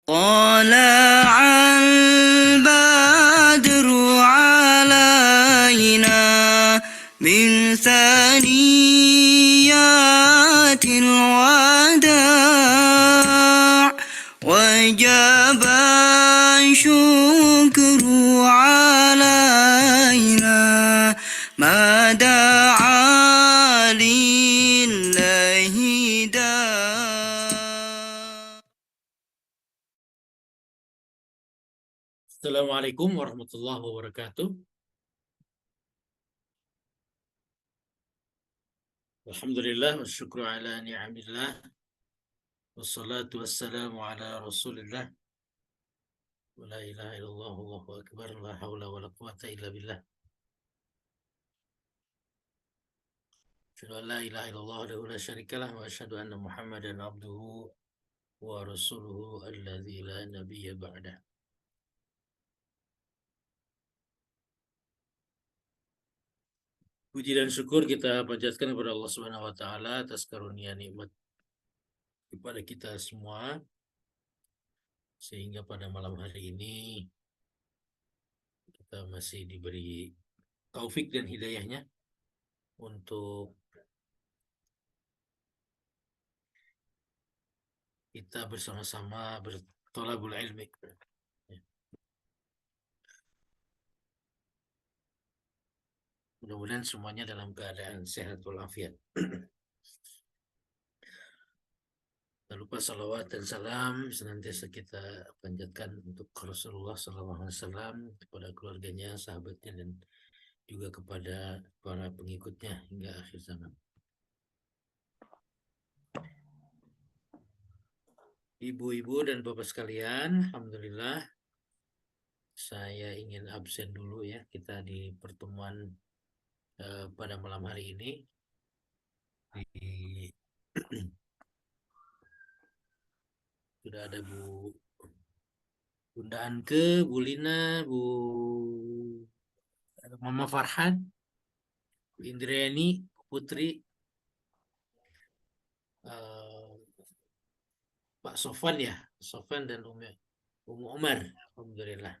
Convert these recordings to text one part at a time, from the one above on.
طلع البدر علينا من ثنيات الوداع وجب الشكر علينا ما دعا لله داع. Assalamualaikum warahmatullahi wabarakatuh. Alhamdulillah wa syukru ala ni'amillah. Wassalatu wassalamu ala rasulillah. Wa la ilaha illallah, Allahu akbar, la hawla wa la quwata illa billah. Asyhadu an la ilaha illallah wa la syarikalah wa asyhadu anna Muhammadan abduhu wa rasuluhu alladzi la nabiyya ba'dah. Puji dan syukur kita panjatkan kepada Allah Subhanahu wa taala atas karunia nikmat kepada kita semua sehingga pada malam hari ini kita masih diberi taufik dan hidayahnya untuk kita bersama-sama bertolabul ilmi. Mudah-mudahan semuanya dalam keadaan sehat walafiat. Tak lupa salawat dan salam senantiasa kita panjatkan untuk Rasulullah SAW kepada keluarganya, sahabatnya, dan juga kepada para pengikutnya hingga akhir zaman. Ibu-ibu dan bapak sekalian, alhamdulillah saya ingin absen dulu ya kita di pertemuan pada malam hari ini. Sudah ada Bunda Anke, Bu Lina, Mama Farhan, Bu Indriani, Putri, Pak Sofan ya, Sofan dan Umu Umar, alhamdulillah.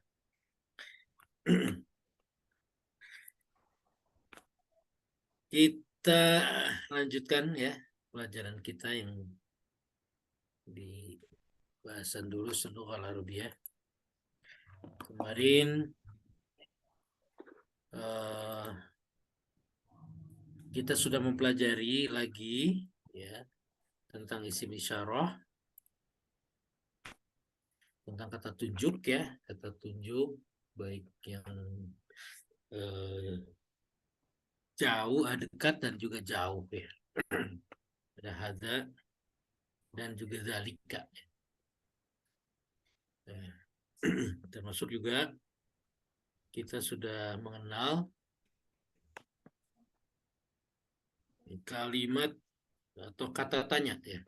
Kita lanjutkan ya pelajaran kita yang di bahasan dulu Suluh al-Arabiyah. Kemarin kita sudah mempelajari lagi ya tentang isim isyarah, tentang kata tunjuk ya, kata tunjuk baik yang jauh, dekat dan juga jauh ya. Ada hadza dan juga zalika. Termasuk juga kita sudah mengenal kalimat atau kata tanya ya.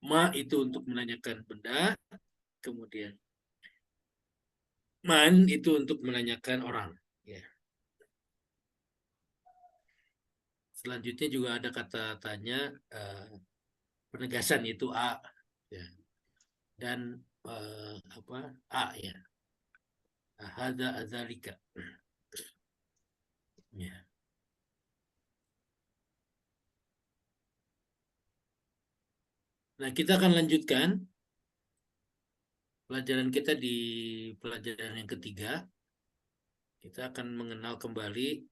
Ma itu untuk menanyakan benda, kemudian man itu untuk menanyakan orang ya. Selanjutnya juga ada kata tanya penegasan itu a ya. Dan a ya. Hadza adzalika. Ya. Nah, kita akan lanjutkan pelajaran kita di pelajaran yang ketiga. Kita akan mengenal kembali,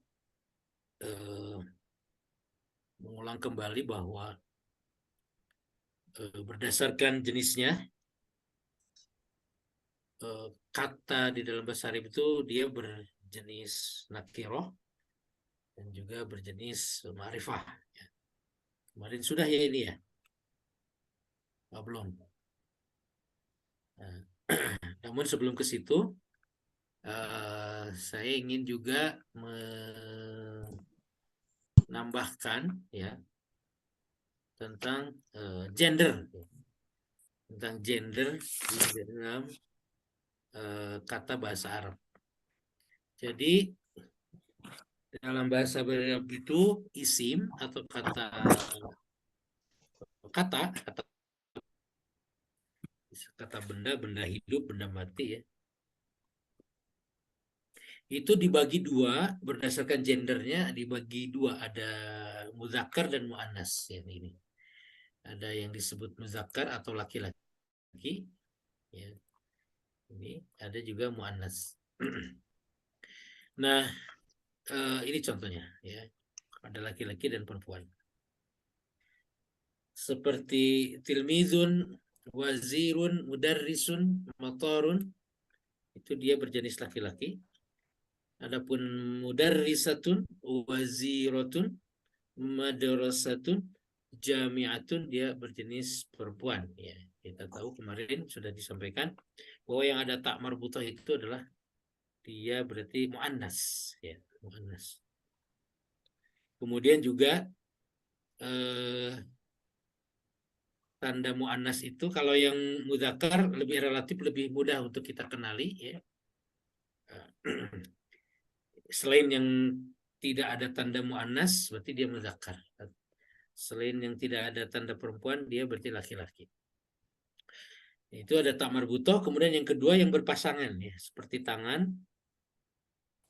mengulang kembali bahwa berdasarkan jenisnya, kata di dalam bahasa Arab itu dia berjenis nakiroh dan juga berjenis ma'rifah. Ya. Kemarin sudah ya ini ya? Belum. Nah, namun sebelum ke situ, saya ingin juga menambahkan ya tentang gender, tentang gender di dalam kata bahasa Arab. Jadi dalam bahasa Arab itu isim atau kata kata benda, benda hidup, benda mati ya. Itu dibagi dua berdasarkan gendernya, dibagi dua, ada muzakkar dan muannas ya ini. Ada yang disebut muzakkar atau laki-laki ya. Ini ada juga muannas. Nah, ini contohnya ya. Ada laki-laki dan perempuan. Seperti tilmizun, wazirun, mudarrisun, motorun, itu dia berjenis laki-laki. Adapun mudarrisatun, waziratun, madrasatun, jami'atun, dia berjenis perempuan ya. Kita tahu kemarin sudah disampaikan bahwa yang ada tak marbutah itu adalah dia berarti muannas ya, muannas. Kemudian juga tanda muannas itu kalau yang mudzakkar lebih relatif lebih mudah untuk kita kenali ya. Selain yang tidak ada tanda muannas berarti dia mudzakkar. Selain yang tidak ada tanda perempuan dia berarti laki-laki. Itu ada tak marbutoh, kemudian yang kedua yang berpasangan ya, seperti tangan,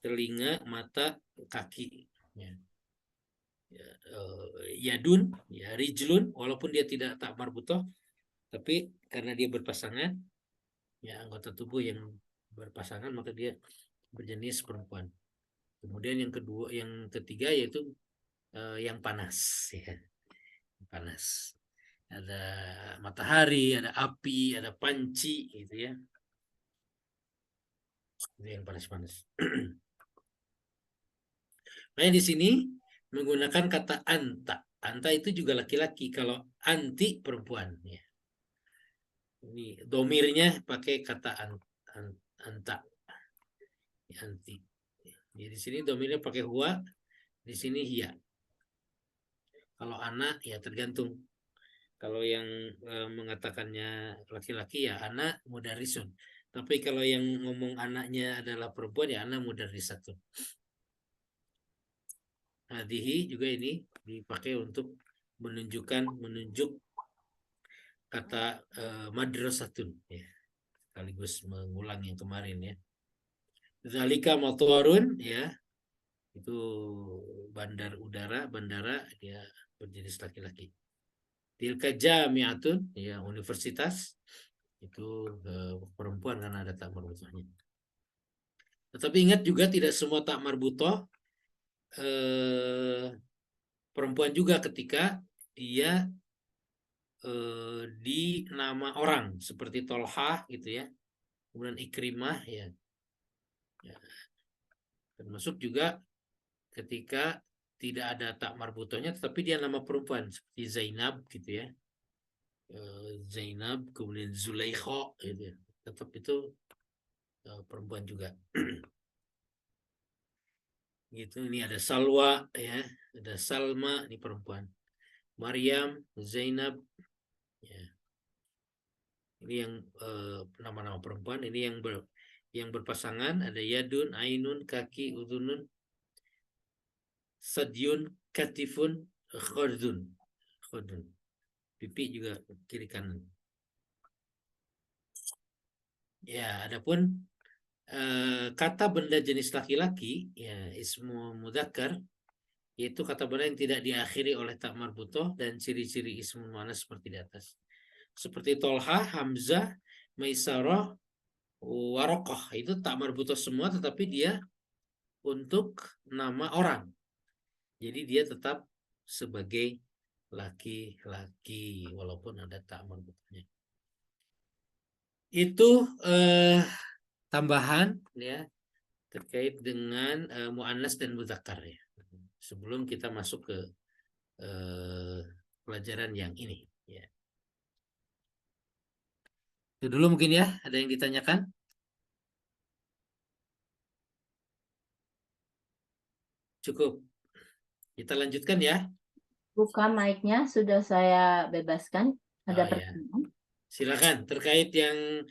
telinga, mata, kaki ya. Yadun, ya rijlun, walaupun dia tidak tak marbutoh, tapi karena dia berpasangan, ya anggota tubuh yang berpasangan maka dia berjenis perempuan. Kemudian yang kedua, yang ketiga yaitu yang panas, ya, panas. Ada matahari, ada api, ada panci, gitu ya. Itu yang panas-panas. Nah di sini menggunakan kata anta. Anta itu juga laki-laki. Kalau anti perempuan. Ya. Ini domirnya pakai kata anta. Anti. Jadi di sini domirnya pakai huwa. Di sini hiya. Kalau anak ya tergantung. Kalau yang mengatakannya laki-laki ya anak mudarrisun. Tapi kalau yang ngomong anaknya adalah perempuan ya anak mudarrisatun. Hadihi juga ini dipakai untuk menunjuk kata madrasatun ya. Sekaligus mengulang yang kemarin ya. Zalika motorun ya. Itu bandara dia berjenis laki-laki. Tilka jami'atun ya universitas itu perempuan karena ada tak marbutohnya. Tetapi ingat juga tidak semua tak marbutoh perempuan juga ketika dia di nama orang seperti Tolhah gitu ya, kemudian Ikrimah ya. Termasuk juga ketika tidak ada tak marbutohnya tetapi dia nama perempuan seperti Zainab gitu ya. Zainab kemudian Zulaikha gitu ya. Tetap itu perempuan juga. Gitu, ini ada Salwa ya, ada Salma, ini perempuan. Maryam, Zainab ya. Ini yang nama-nama perempuan. Ini yang berpasangan ada Yadun, Ainun, kaki, Udunun, Sadyun, Katifun, Khordun. Pipi juga kiri kanan. Ya, adapun kata benda jenis laki-laki ya ismu mudzakkar yaitu kata benda yang tidak diakhiri oleh tak marbutoh dan ciri-ciri ismu muannas seperti di atas. Seperti Tolha, Hamzah, Maisarah, Warokoh itu tak marbutoh semua tetapi dia untuk nama orang. Jadi dia tetap sebagai laki-laki walaupun ada tak marbutohnya. Itu tambahan ya terkait dengan muannas dan mudzakkar ya. Sebelum kita masuk ke pelajaran yang ini ya. Itu dulu mungkin ya, ada yang ditanyakan? Cukup. Kita lanjutkan ya. Buka mic-nya sudah saya bebaskan. Ada Ya. pertanyaan? Silakan terkait yang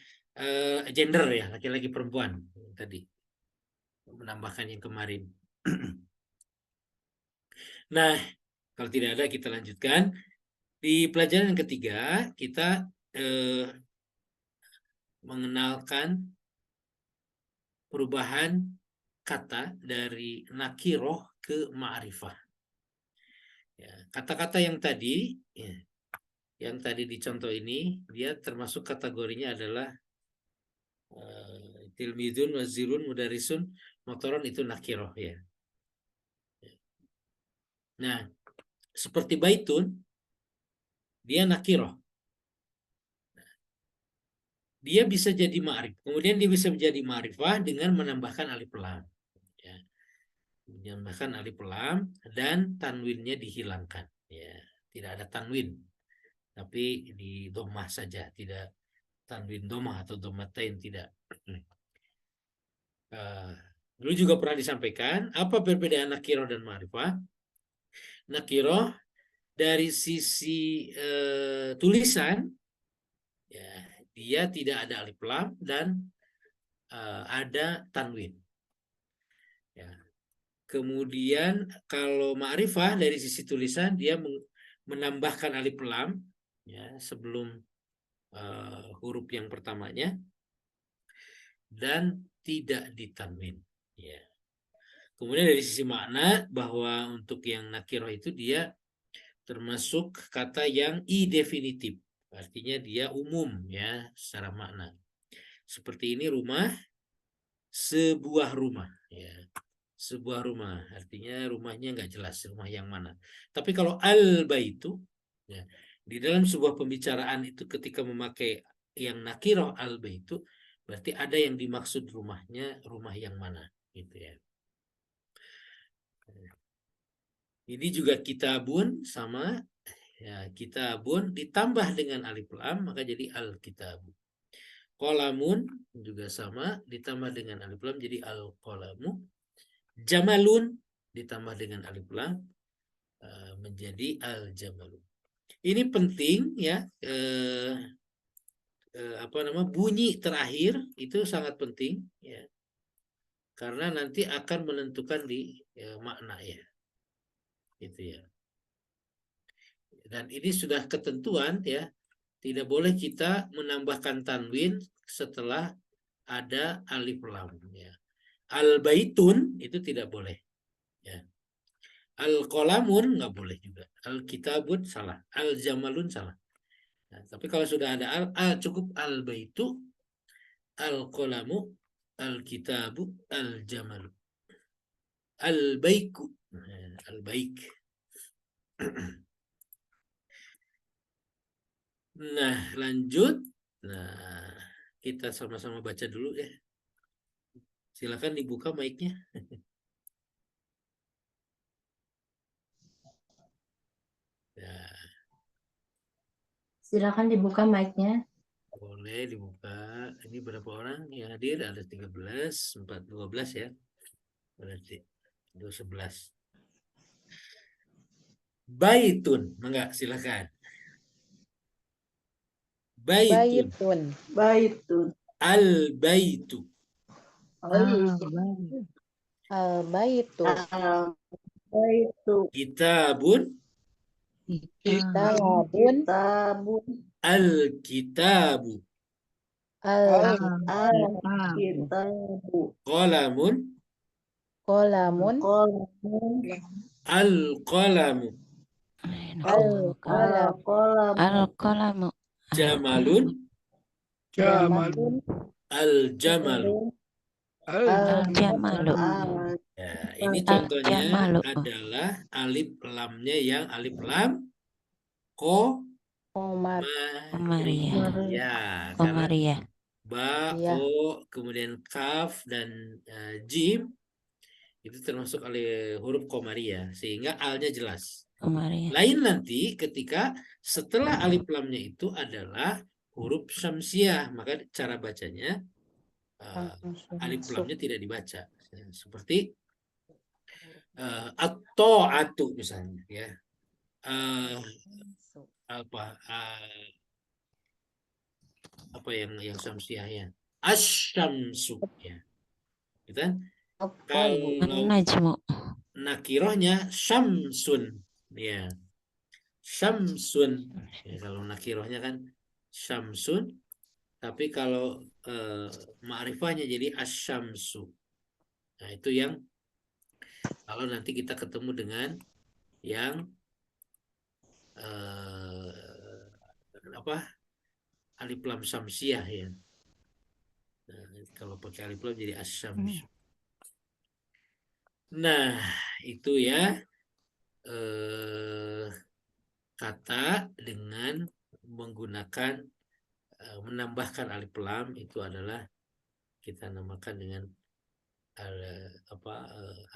gender ya, laki-laki perempuan tadi. Menambahkan yang kemarin. Nah, kalau tidak ada kita lanjutkan. Di pelajaran yang ketiga kita mengenalkan perubahan kata dari nakiroh ke ma'rifah. Ya, kata-kata yang tadi, ya, yang tadi dicontoh ini, dia termasuk kategorinya adalah tilmidun, wazirun, mudarisun, motoron, itu nakiroh ya. Nah, seperti baitun, dia nakiroh. Dia bisa jadi ma'rif. Kemudian dia bisa menjadi ma'rifah dengan menambahkan alif lam. Ya. Menambahkan alif lam dan tanwinnya dihilangkan. Ya, tidak ada tanwin, tapi di domah saja, tidak tanwin domah atau domatain, tidak. Dulu juga pernah disampaikan apa perbedaan nakiroh dan ma'rifah. Nakiroh dari sisi tulisan, ya, dia tidak ada alif lam dan ada tanwin. Ya. Kemudian kalau ma'rifah dari sisi tulisan dia menambahkan alif lam ya sebelum huruf yang pertamanya dan tidak ditanwin. Ya. Kemudian dari sisi makna, bahwa untuk yang nakiroh itu dia termasuk kata yang i-definitif, artinya dia umum ya secara makna. Seperti ini rumah, sebuah rumah ya. Sebuah rumah artinya rumahnya nggak jelas rumah yang mana. Tapi kalau al-baitu ya, di dalam sebuah pembicaraan itu ketika memakai yang nakiroh al-baitu berarti ada yang dimaksud rumahnya, rumah yang mana gitu ya. Ini juga kitabun sama ya, kitabun ditambah dengan alif lam maka jadi al-kitabu. Qalamun juga sama ditambah dengan alif lam jadi al-qalamu. Jamalun ditambah dengan alif lam menjadi al-jamalu. Ini penting ya, bunyi terakhir itu sangat penting ya, karena nanti akan menentukan di makna ya, gitu ya. Dan ini sudah ketentuan ya, tidak boleh kita menambahkan tanwin setelah ada alif lam ya. Al-baitun itu tidak boleh ya. Al-qalamun nggak boleh juga. Al-kitabun salah. Al-jamalun salah. Nah, tapi kalau sudah ada cukup al-baitu, al-qalamu, al-kitabu, al-jamalu. Al-baiku. Al-baik. Nah, lanjut. Nah, kita sama-sama baca dulu ya. Silakan dibuka mic-nya. Nah, Silakan dibuka mic-nya. boleh dibuka. Ini berapa orang yang hadir? Ada 13, 12 ya. Berarti 11. Baitun, enggak, silakan. Baitun. Baitun. Al-baitu. Al-baitu. Kitabun. Kitabun. Al-kitabu. Al-kitabu. Qalamun. Qalamun. Al-qalamu. Al-qalamu. Jamalun. Jamalun. Al-jamalu. Al-jamalu. Ya, ini contohnya adalah alif lamnya yang alif lam Komariah. Komariah. Ba, Ya. ko, kemudian kaf dan jim itu termasuk huruf komariah sehingga alnya jelas. Lain nanti ketika setelah alif lamnya itu adalah huruf syamsiah, maka cara bacanya alif lamnya tidak dibaca. Seperti at-ta'atu misalnya ya. Apa yang syamsiahnya? Asy-syamsu ya. Gitu kan? Kalau nakirohnya syamsun ya. Syamsun ya, kalau nakirohnya kan syamsun Tapi kalau ma'rifahnya jadi asyamsu. Nah, itu yang kalau nanti kita ketemu dengan yang apa? Alif lam samsiah ya. Nah, kalau pakai alif lam jadi asyamsu. Nah, itu ya kata dengan menggunakan menambahkan alif lam itu adalah kita namakan dengan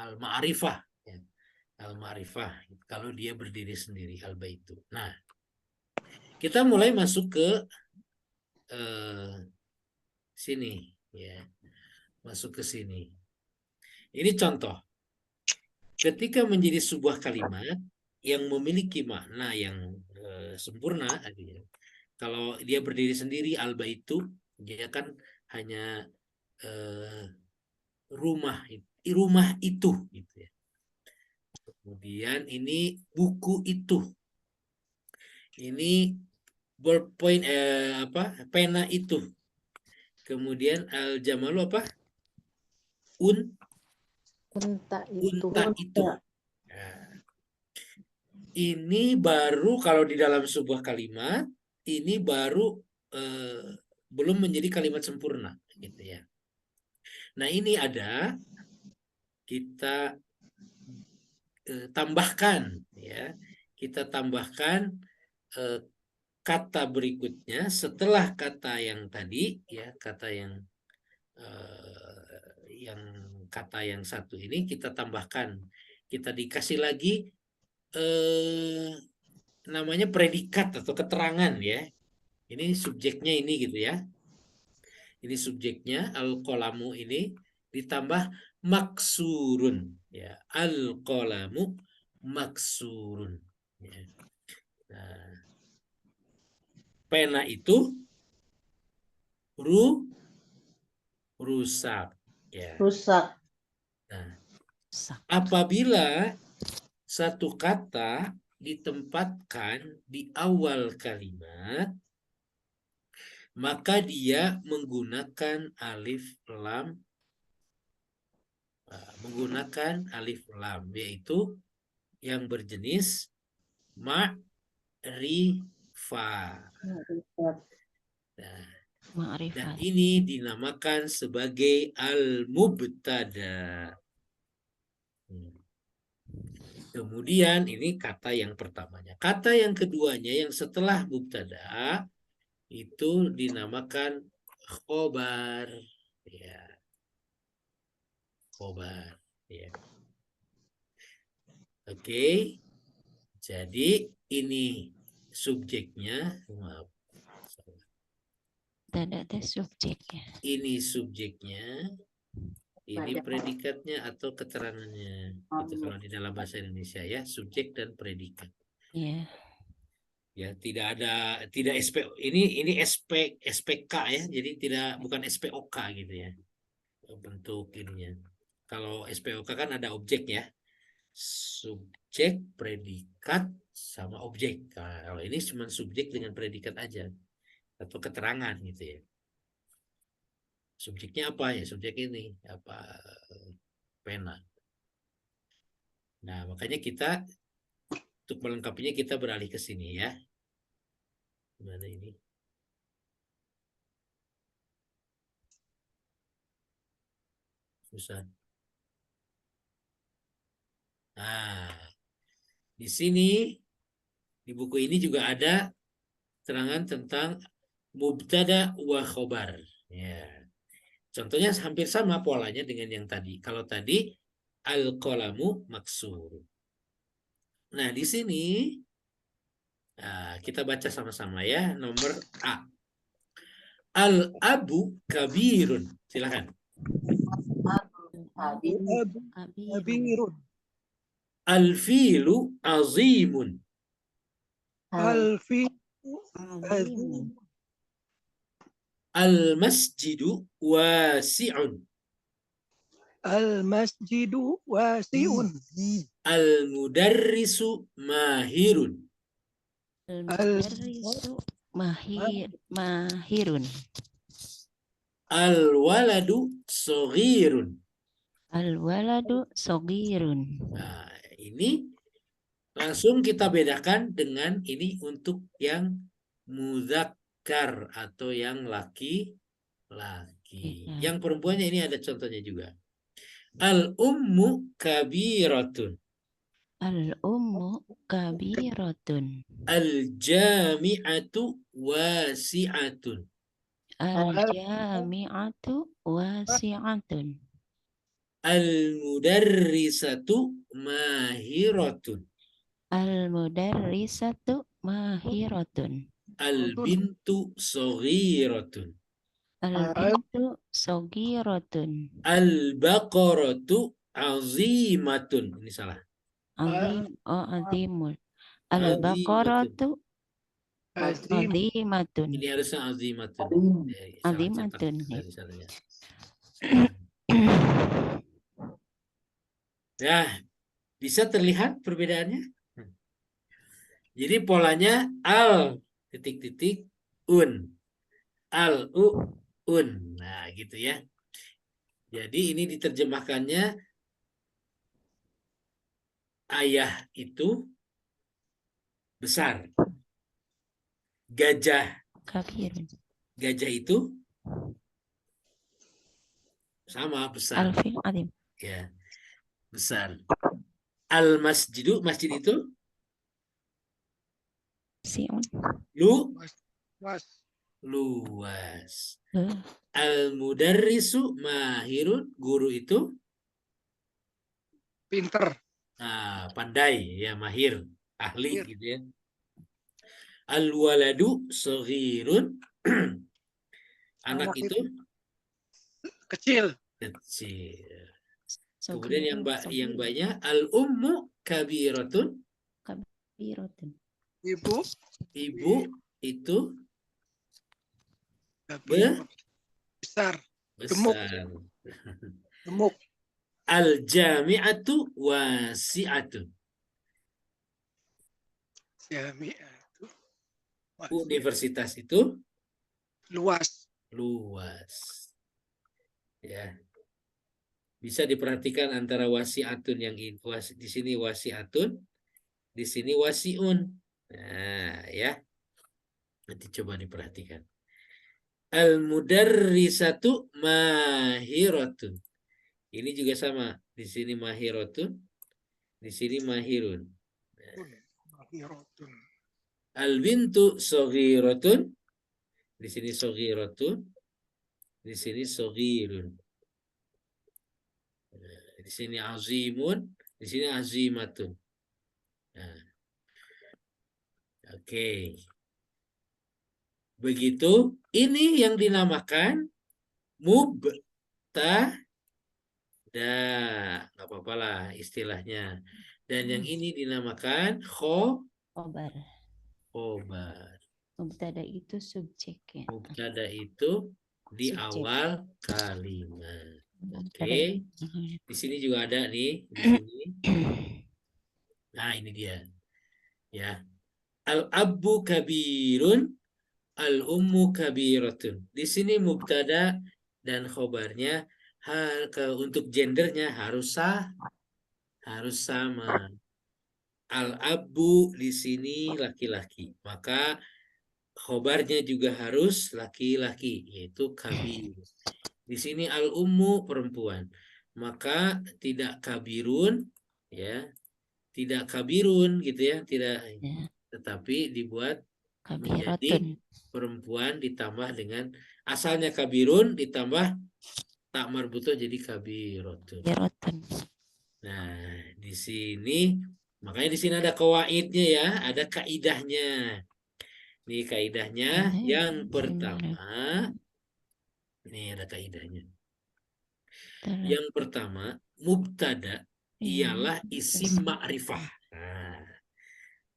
al-ma'rifah ya. Al-ma'rifah kalau dia berdiri sendiri al-baitu. Nah, kita mulai masuk ke sini ya. Masuk ke sini. Ini contoh. Ketika menjadi sebuah kalimat yang memiliki makna yang sempurna, kalau dia berdiri sendiri al-baitu, dia kan hanya rumah itu gitu ya. Kemudian ini buku itu. Ini ballpoint pena itu. Kemudian al-jamalu apa? Unta itu. Unta itu. Nah, ini baru kalau di dalam sebuah kalimat, ini baru belum menjadi kalimat sempurna gitu ya. Nah, ini ada kita tambahkan ya. Kita tambahkan kata berikutnya setelah kata yang tadi ya, kata yang satu ini kita tambahkan, kita dikasih lagi namanya predikat atau keterangan ya. Ini subjeknya ini gitu ya. Ini subjeknya al-qalamu ini ditambah maksurun ya. Al-qalamu maksurun ya. Nah, pena itu rusak ya. Rusak. Nah, apabila satu kata ditempatkan di awal kalimat, maka dia menggunakan alif lam, yaitu yang berjenis ma'rifah. Dan ini dinamakan sebagai al-mubtada. Kemudian ini kata yang pertamanya. Kata yang keduanya yang setelah mubtada itu dinamakan khobar. Ya. Khobar. Ya. Oke. Jadi ini subjeknya. Maaf. Tidak ada subjeknya. Ini subjeknya. Ini predikatnya atau keterangannya. Itu kalau di dalam bahasa Indonesia ya, subjek dan predikat. Iya. Ya, tidak SP ini SPK ya. Jadi bukan SPOK gitu ya. Bentuk ininya. Kalau SPOK kan ada objek ya. Subjek, predikat sama objek. Nah, kalau ini cuma subjek dengan predikat aja atau keterangan gitu ya. Subjeknya apa ya? Subjek ini apa? Pena. Nah, makanya kita untuk melengkapinya kita beralih ke sini ya. Gimana ini? Susah. Nah, di sini di buku ini juga ada keterangan tentang mubtada wa khobar. Ya. Contohnya hampir sama polanya dengan yang tadi. Kalau tadi al-qalamu maksur. Nah, di sini kita baca sama-sama ya. Nomor A. Al-abu kabirun. Silakan. Kabirun. Al-filu azimun. Al-filu azimun. Al-masjidu wasi'un. Al-masjidu wasi'un. Al-mudarrisu mahirun. Al-mudarrisu mahirun. Al-waladu soghirun. Al-waladu sogirun. Nah, ini langsung kita bedakan dengan ini untuk yang mudzakkar atau yang laki-laki. Iya. Yang perempuannya ini ada contohnya juga. Al-ummu kabiratun. Al-ummu kabiratun. Al-jami'atu wasi'atun. Al-jami'atu wasi'atun. Al-mudarrisatu mahiratun. Al-mudarrisatu mahiratun. Al-bintu soghiratun. Al-bintu sogiratun. Al-baqaratu azimatun. Ini salah. Azimul. Azimatun. Al-baqaratu Azim. azimatun. Ini harusnya azimatun. Salah Azimatun. cetak tadi salahnya. Ya, bisa terlihat perbedaannya? Jadi polanya al titik-titik un. Al un. Nah, gitu ya. Jadi ini diterjemahkannya ayah itu besar. Gajah. Kabirun. Gajah itu sama besar. Al-fil azim. Ya, besar. Al-masjidu, masjid itu Si'un. Was. luas. Eh, Al-mudarrisu mahirun, guru itu Pinter. pandai, ya mahir, ahli Mahir. gitu ya. Al-waladu saghirun, anak Anak itu Kecil. kecil. Kemudian yang sogirun, banyak al-ummu kabiratun, kabiratun. Ibu. ibu itu Besar. Gemuk. besar. Gemuk. Al-jami'atu wasi'atun. Jami'atu. Universitas itu Luas. luas. Ya. Bisa diperhatikan antara wasi'atun yang di sini wasi'atun, di sini wasi'un. Nah, ya. Nanti coba diperhatikan. Al-mudarrisatu mahiratun. Ini juga sama. Di sini mahiratun, di sini mahirun. Mahiratun. Al-bintu soghiratun. Di sini soghiratun. Di sini soghirun. Di sini azimun. Di sini azimatun. Nah. Oke. Begitu. Ini yang dinamakan mubtada. Nggak apa-apa lah istilahnya. Dan yang ini dinamakan Khobar. khobar. Mubtada itu subjek ya. Mubtada itu di Subjek. awal kalimat. Mubtada Oke. Di sini juga ada nih, di sini. Nah, ini dia. Ya. Al-abbu kabirun, al-ummu kabiratun. Di sini mubtada dan khobarnya untuk gendernya harus sama. Al-abbu di sini laki-laki. Maka khobarnya juga harus laki-laki, yaitu kabir. Di sini al-ummu perempuan. Maka tidak kabirun, ya. Tidak kabirun gitu ya, tidak, Ya. tetapi dibuat menjadi Kabiratun. perempuan ditambah dengan asalnya kabirun ditambah tak marbutoh jadi kabirotun. Kabiratun. Nah, di sini makanya di sini ada kawaidnya ya, ada kaidahnya. Ini kaidahnya yang pertama. Ini ada kaidahnya. Yang pertama, mubtada ialah isim ma'rifah. Nah,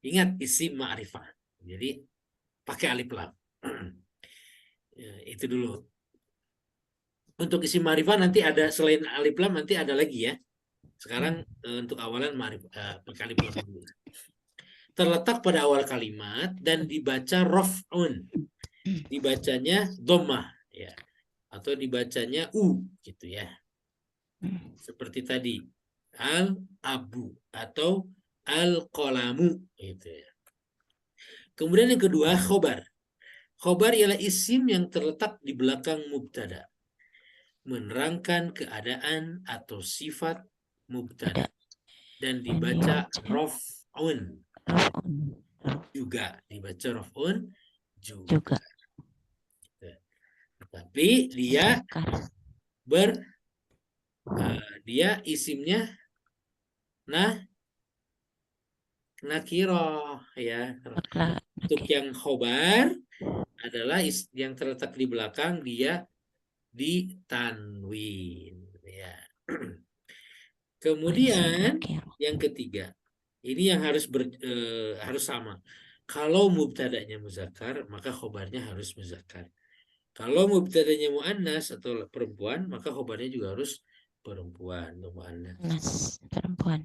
ingat isim ma'rifah. Jadi pakai alif lam. Ya, itu dulu. Untuk isim ma'rifah nanti ada selain alif lam nanti ada lagi ya. Sekarang untuk awalan pakai alif lam dulu. Terletak pada awal kalimat dan dibaca raf'un. Dibacanya dhammah ya. atau dibacanya u gitu ya. Hmm. Seperti tadi al-abu atau al-qalamu gitu ya. Kemudian yang kedua khobar. Khobar ialah isim yang terletak di belakang mubtada, menerangkan keadaan atau sifat mubtada dan dibaca raf'un Raf'un. juga, dibaca raf'un juga. Juga. Tapi dia Muzakkar. dia isimnya nakiroh ya. Untuk yang khobar adalah yang terletak di belakang dia ditanwin ya. Kemudian yang ketiga, ini yang harus harus sama. Kalau mubtada'nya muzakkar, maka khobarnya harus muzakkar. Kalau mubtada'nya muannas atau perempuan, maka khobarnya juga harus perempuan atau muannas. Perempuan.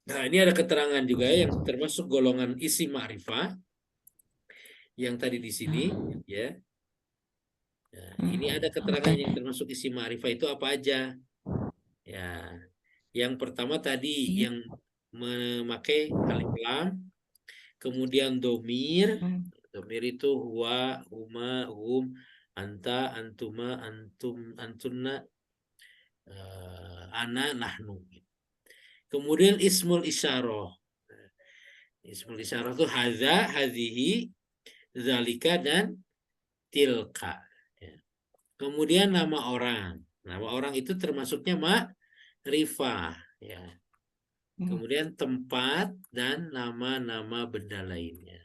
Nah, ini ada keterangan juga yang termasuk golongan isim ma'rifah yang tadi di sini ya. Nah, ini ada keterangan yang termasuk isim ma'rifah itu apa aja? Ya. Yang pertama tadi yang memakai alif lam, kemudian domir. Domir itu huwa, huma, hum, anta, antuma, antum, antunna, ana, nahnu. Kemudian ismul isyarah. Ismul isyarah itu hadza, hadhihi, zalika, dan tilka. Kemudian nama orang. Nama orang itu termasuknya ma'rifah. Ya. Kemudian tempat dan nama-nama benda lainnya.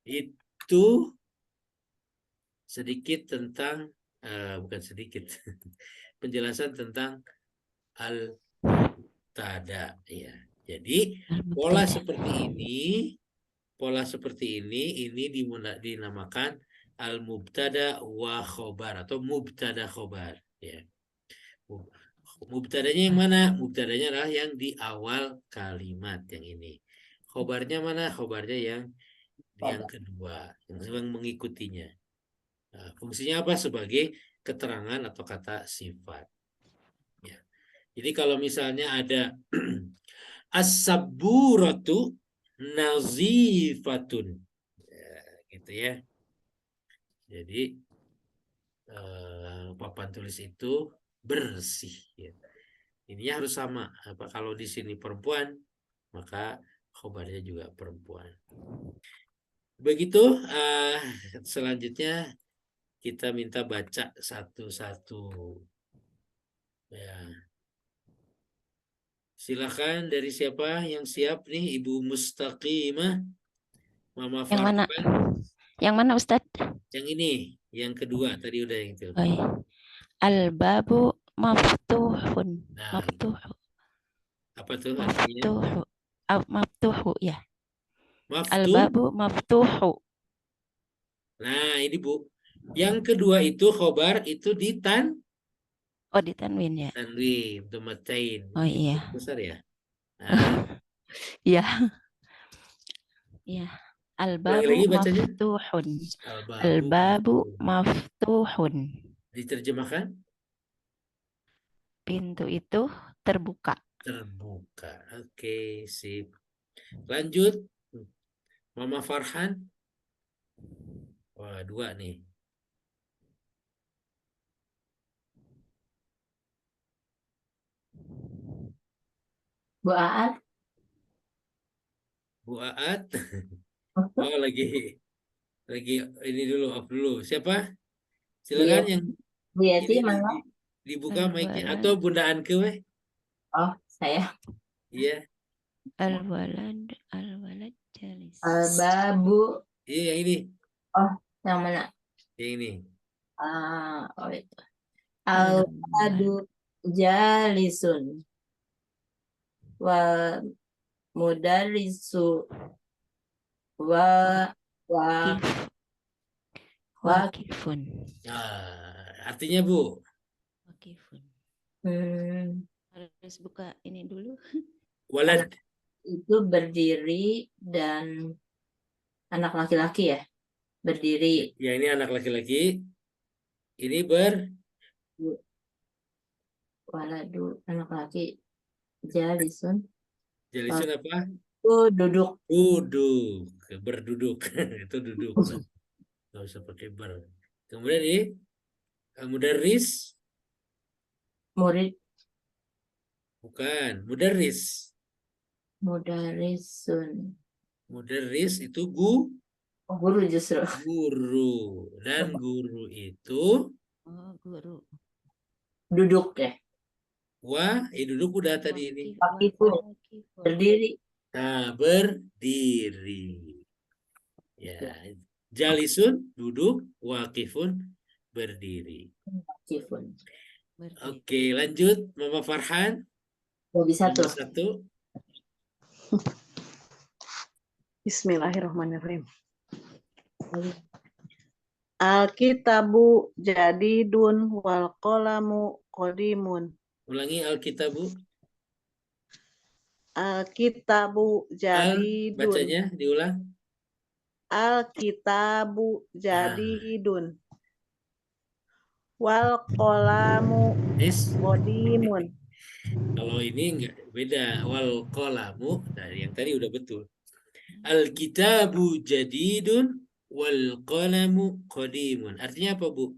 Itu sedikit tentang, bukan sedikit, penjelasan tentang al-mubtada. Ya. Jadi pola seperti ini dinamakan al-mubtada wa khobar atau mubtada khobar. Ya. Mubtadanya yang mana? Mubtadanya adalah yang di awal kalimat yang ini. Khobarnya mana? Khobarnya yang kedua, yang mengikutinya. Nah, fungsinya apa? Sebagai keterangan atau kata sifat. Ya. Jadi kalau misalnya ada as-sabburatu nazifatun, ya, gitu ya. Jadi papan tulis itu bersih. Ya. Ini harus sama. Apa kalau di sini perempuan, maka khobarnya juga perempuan. Begitu. Selanjutnya kita minta baca satu-satu. Ya. Silakan dari siapa yang siap nih, Ibu Mustaqimah, Mama Yang mana? Farhan. Yang mana Ustadz? Yang ini, yang kedua tadi udah yang itu. Oh, iya. Al-babu maftuhun. Nah, apa tuh artinya? Maftuhu ya. Maftuh. Al-babu maftuhu. Nah, ini Bu. Yang kedua itu khobar itu ditanwin ya. tanwin, domatain. Oh iya. Besar ya. Nah. Iya. Iya. Al-babu maftuhun. Al-babu maftuhun. Diterjemahkan? Pintu itu terbuka. Terbuka. Oke, sip. Lanjut. Mama Farhan. Wah, 2 nih. Bu Aat. Bu Aat. Oh, lagi ini dulu, off dulu. Siapa? Silakan yang Bu Yati, mana? Dibuka mic-nya atau Bunda Anke weh. Oh, saya. Iya. Al-walad jalis. Al-babu. Iya, yang ini. Oh, yang mana? Yang ini. Oh itu. Al-waladu jalisun. Wa mudarisu Wakifun. Artinya Bu? Wakifun. Harus buka ini dulu. Walad itu berdiri dan anak laki-laki ya? Berdiri. Ya, ini anak laki-laki. Ini Waladu anak laki. Jalisun. jalisun apa? Duduk. Duduk, berduduk. Itu duduk. Nggak usah pakai ber. Kemudian ini mudarris, Murid. bukan mudarris. Mudarisun. Mudarris itu Oh, guru justru. guru, dan guru itu Oh, guru. Duduk ya. duduk udah tadi ini. Wakifun. Berdiri. Nah, berdiri. Ya, jalisun duduk, wakifun berdiri. Wakifun. Berdiri. Oke, lanjut Mama Farhan. Bagi satu. Nomor 1. Bismillahirrahmanirrahim. Alkitabu jadidun wal qalamu qadimun. Ulangi Alkitabu. Alkitabu jadidun. Bacanya diulang. Alkitabu jadidun. Wal qalamu Nis. qadimun. Kalau ini enggak beda. Wal qalamu. Nah, yang tadi udah betul. Alkitabu jadidun wal qalamu qadimun. Artinya apa, Bu?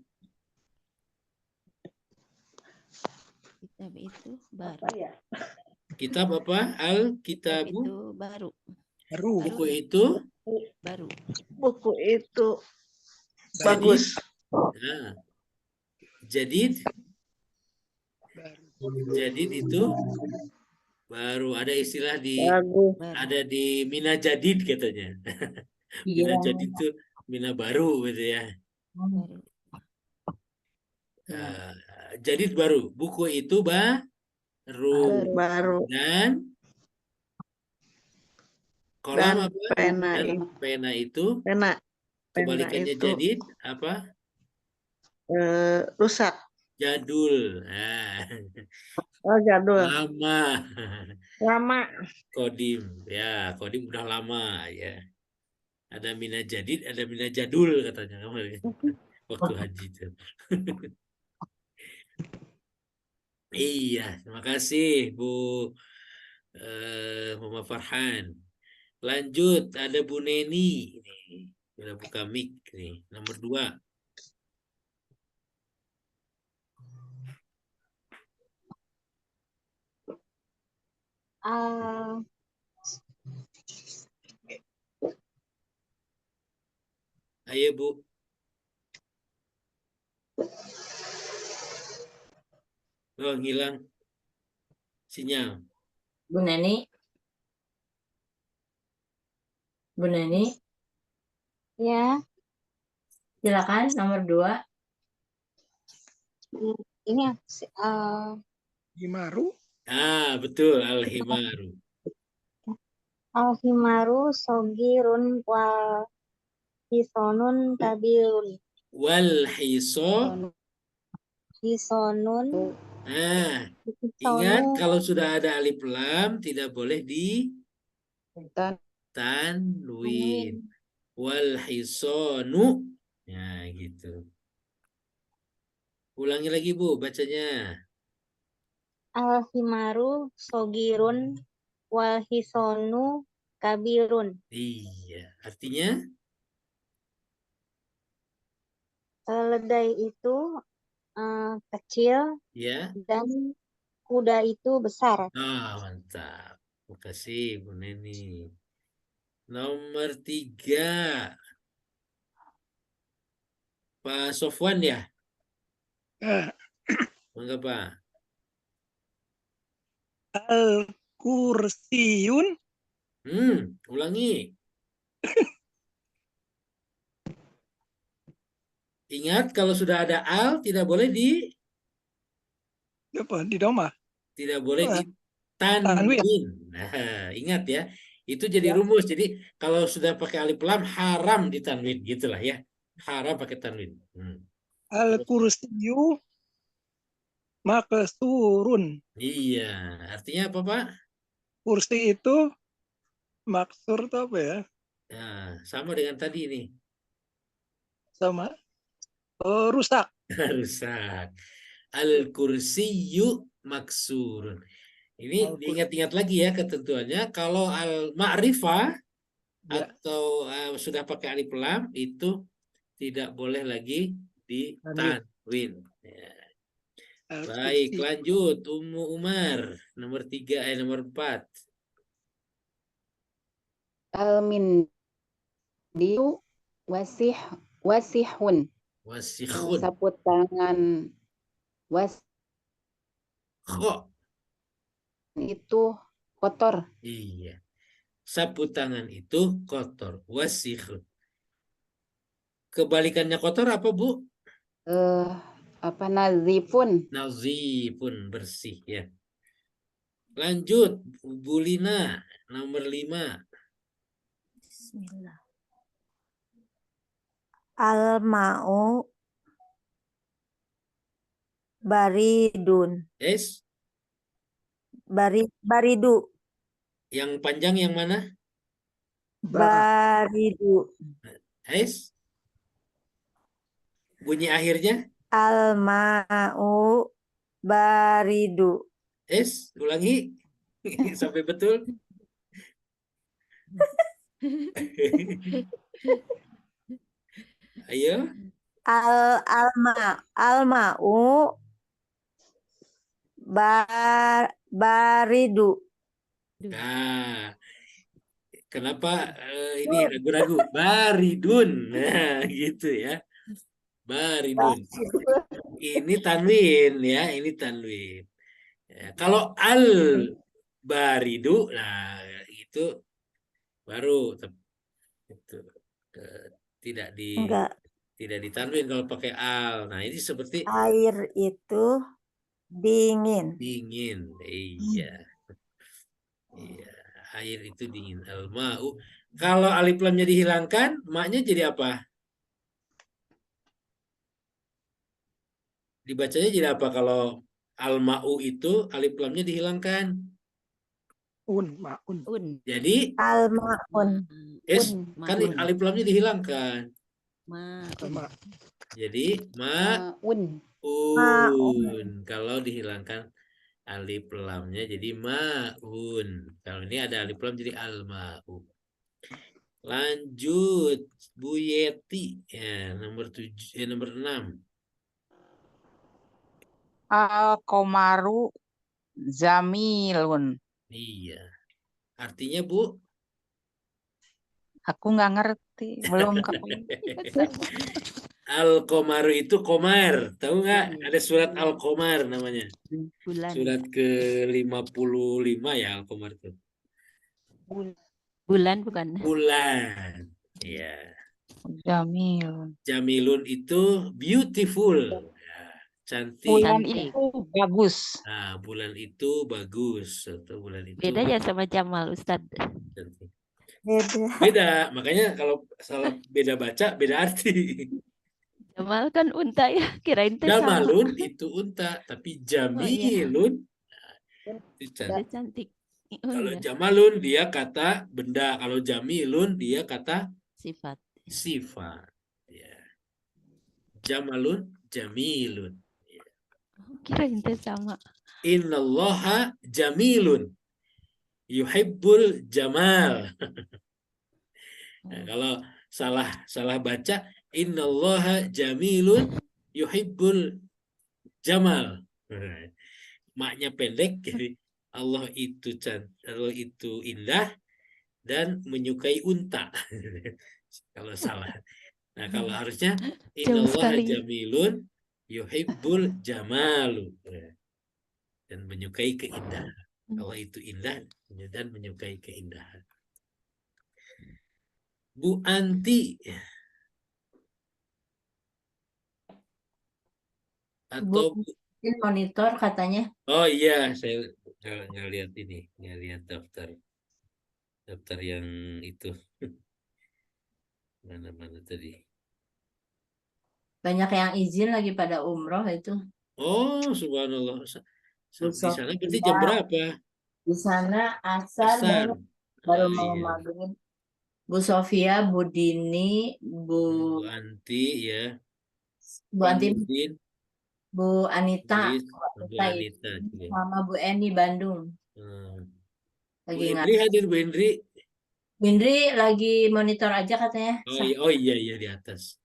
Kitab itu baru. Apa ya? Kitab apa? Kitab Alkitabu. itu baru. Baru. Buku itu Baru. Buku itu Jadid. bagus. Nah, jadid. Baru. Jadid itu baru, ada istilah Bagus. Baru. ada di Mina Jadid katanya. Mina Jadid itu Mina baru gitu ya. Baru. Jadid baru. Buku itu baru. Baru. Dan kolam Dan apa? pena Dan itu. pena itu Pena kebalikannya itu jadid apa? rusak. Jadul. Nah, Oh, jadul. lama. Lama. Kodim. Ya, kodim udah lama ya. Ada Mina Jadid, ada Mina Jadul katanya kemarin. Waktu haji itu. Iya, terima kasih Bu Mama Farhan. Lanjut, ada Bu Neni. Ini udah buka mic nih. Nomor 2. Ayo Bu. Oh, ngilang sinyal. Bu Neni. Bu Neni. Ya, Silakan nomor 2. ini Himaru. Ah, betul, Al-Himaru. al-himaru sogirun wal hisonun kabirun. Wal hiso. Hisonun Nah, ingat kalau sudah ada alif lam tidak boleh di tanwin. Wal hisonu. Nah, gitu. Ulangi lagi Bu, bacanya. al-himaru sogirun wal hisonu kabirun. Iya, artinya Keledai itu kecil ya. dan kuda itu besar. Ah, mantap. Terima kasih Bu Neni. Nomor 3. Pak Sofwan ya? Mangga Pak. Al-kursiyun. Ulangi. Ingat kalau sudah ada al tidak boleh Apa? Di doma. tidak boleh Wah, di tanwin. Nah, ingat ya. Itu jadi rumus. Jadi kalau sudah pakai alif lam haram ditanwin gitulah ya. Haram pakai tanwin. Al-kursiyu maksurun. Iya, artinya apa Pak? Kursi itu maksur itu apa ya? Nah, sama dengan tadi ini. Sama rusak. rusak. Al-kursiyyu maksurun. Ini diingat-ingat lagi ya ketentuannya. Kalau al-ma'rifah Ya. atau sudah pakai alif lam itu tidak boleh lagi ditanwin. Ya. Baik, Al-kursi. lanjut. Ummu Umar nomor 3 nomor 4. Al-mindiyu wasihun. Wasikhun. Sapu tangan Kho. itu kotor. Iya. Sapu tangan itu kotor. Wasikhun. Kebalikannya kotor apa, Bu? Nazifun. Nazifun, bersih ya. Lanjut, Bu Lina nomor 5. Bismillah. Al-ma'u baridun. Baridu. Yang panjang yang mana? Baridu. Bunyi akhirnya? Al-ma'u baridu. Ulangi. Sampai betul. Ayo. Al-ma'u baridu. Nah, kenapa ini ragu-ragu? Baridun. Nah, gitu ya. Baridun. Ini tanwin ya, ini tanwin. Ya, kalau al-baridu, nah itu baru itu tidak ditanwin kalau pakai al. Nah, ini seperti Air itu dingin. dingin. Iya. Iya, air itu dingin. Al-ma'u. Kalau alif lamnya dihilangkan, maknya jadi apa? Dibacanya jadi apa kalau al-ma'u itu alif lamnya dihilangkan? Ma'un. Jadi Al-ma'un. kan alif lamnya dihilangkan. Ma. Jadi Ma'un. Kalau dihilangkan alif lamnya jadi ma'un. Kalau ini ada alif lam jadi al-ma'u. Lanjut Bu Yeti ya, nomor 6. Al-Qomaru Zamilun. Iya. Artinya, Bu? Aku nggak ngerti, belum ketemu. Al-Qomaru itu komar. Tahu nggak? Ada surat Al-Qomar namanya. Bulan. Surat ke-55 ya Al-Qomar itu. Bulan bukan? Bulan. Iya. Jamilun. Jamilun itu beautiful. Ya, cantik. Bulan Cantik. itu bagus. Nah, bulan itu bagus. Atau bulan itu Beda ya sama Jamal, Ustadz. cantik. Beda. Beda. Makanya kalau salah beda baca, beda arti. Jamal kan unta ya, kirain teh sama. Jamalun itu unta, tapi Jamilun itu Dia cantik. cantik. Kalau iya. Jamalun dia kata benda, kalau Jamilun dia kata Sifat. sifat. Ya. Jamalun, Jamilun. Kirain teh sama. Innallaha jamilun. Yuhibbul jamal. Nah, kalau salah baca innallaha jamilun yuhibbul jamal. Maknya pendek jadi Allah itu indah dan menyukai unta. Kalau salah. Nah, kalau harusnya innallaha sekali. jamilun yuhibbul jamalu. Dan menyukai keindahan. Allah itu indah dan menyukai keindahan. Bu Anti. Atau Mungkin monitor katanya. oh iya, saya nggak lihat ini, nggak lihat daftar yang itu. Mana tadi? Banyak yang izin lagi pada umroh itu. Oh, subhanallah. Di sana berarti Iya. jam berapa? Di sana asar baru mau iya. maghrib. Bu Sofia, Bu Dini, Bu Anti ya. Bu Antin, Nurdin, Bu Anita, Idris, Bu Bu Anita itu Anita. Gitu. sama Bu Eni Bandung. Bu Lagi Indri hadir, Bu Indri. Indri lagi monitor aja katanya. Oh iya di atas.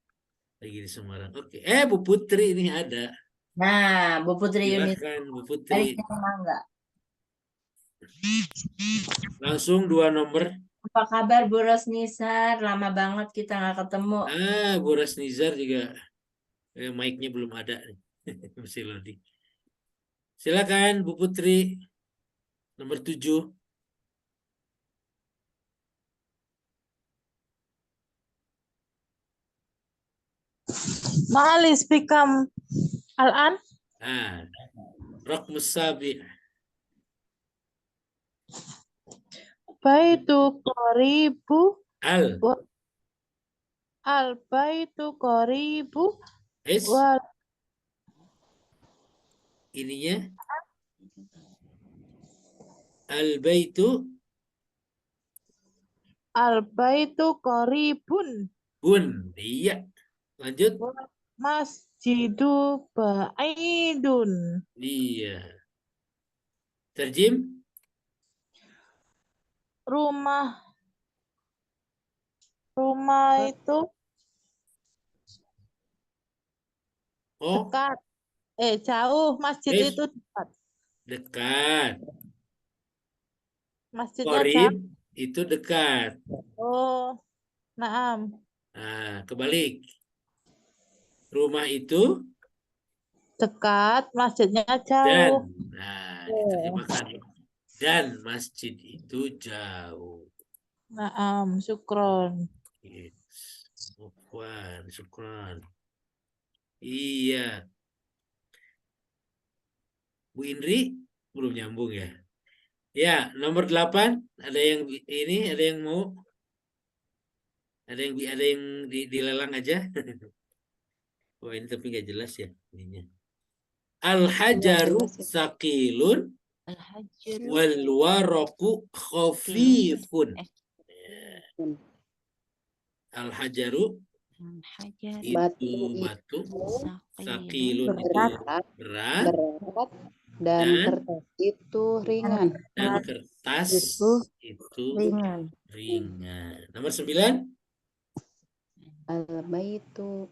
Lagi di Semarang. Oke. Bu Putri ini ada. Nah, Bu Putri Yunita Silakan Bu dari Putri. Mangga. Langsung 2 nomor. Apa kabar Bu Rosnisar? Lama banget kita nggak ketemu. Bu Rasnizar juga. Mic-nya belum ada. Masih loading. Silakan Bu Putri. Nomor 7. Maalis become Al-an. Rok Musabi. Baitu qaribu. Al. Al baitu qaribu. Es. Wal Ininya. Al baitu. al baitu qaribun. Bun. Iya. Lanjut. Masjidu ba'idun. Iya. Terjem. Rumah itu dekat. Jauh. Masjid itu dekat. Dekat. Masjidnya Qorib jauh. itu dekat. Oh, naam. Kebalik. Rumah itu Dekat, masjidnya dan. jauh. Diterjemahkan. Dan masjid itu jauh. Naam, syukron. Syukron. Iya. Bu Indri belum nyambung ya. Ya, nomor 8 ada yang ini, ada yang mau? Ada yang dilelang aja? Oh, ini tapi nggak jelas ya ininya. Al-hajaru saqilun wal waraku khafifun. Al-hajaru itu batu, saqilun itu berat, dan kertas itu ringan. Dan kertas itu ringan. Nomor 9. Al-baitu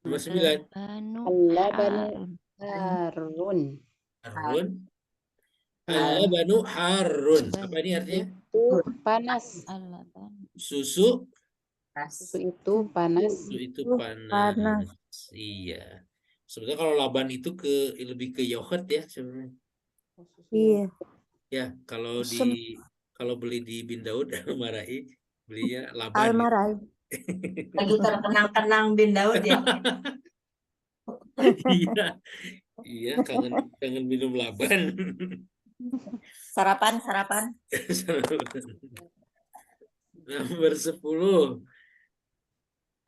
Nomor 9. Al-labanu harun. Al-labanu harun. Apa ini artinya? Itu panas. Susu Itu panas. Susu itu panas. Iya. Sebenarnya kalau laban itu lebih ke yogurt ya sebenarnya. Iya. Ya, kalau beli di Bin Daud Marai belinya laban. Almarai. Lagi terkenang-kenang Bin Daud ya. Iya, kangen minum laban. Sarapan. Nomor 10.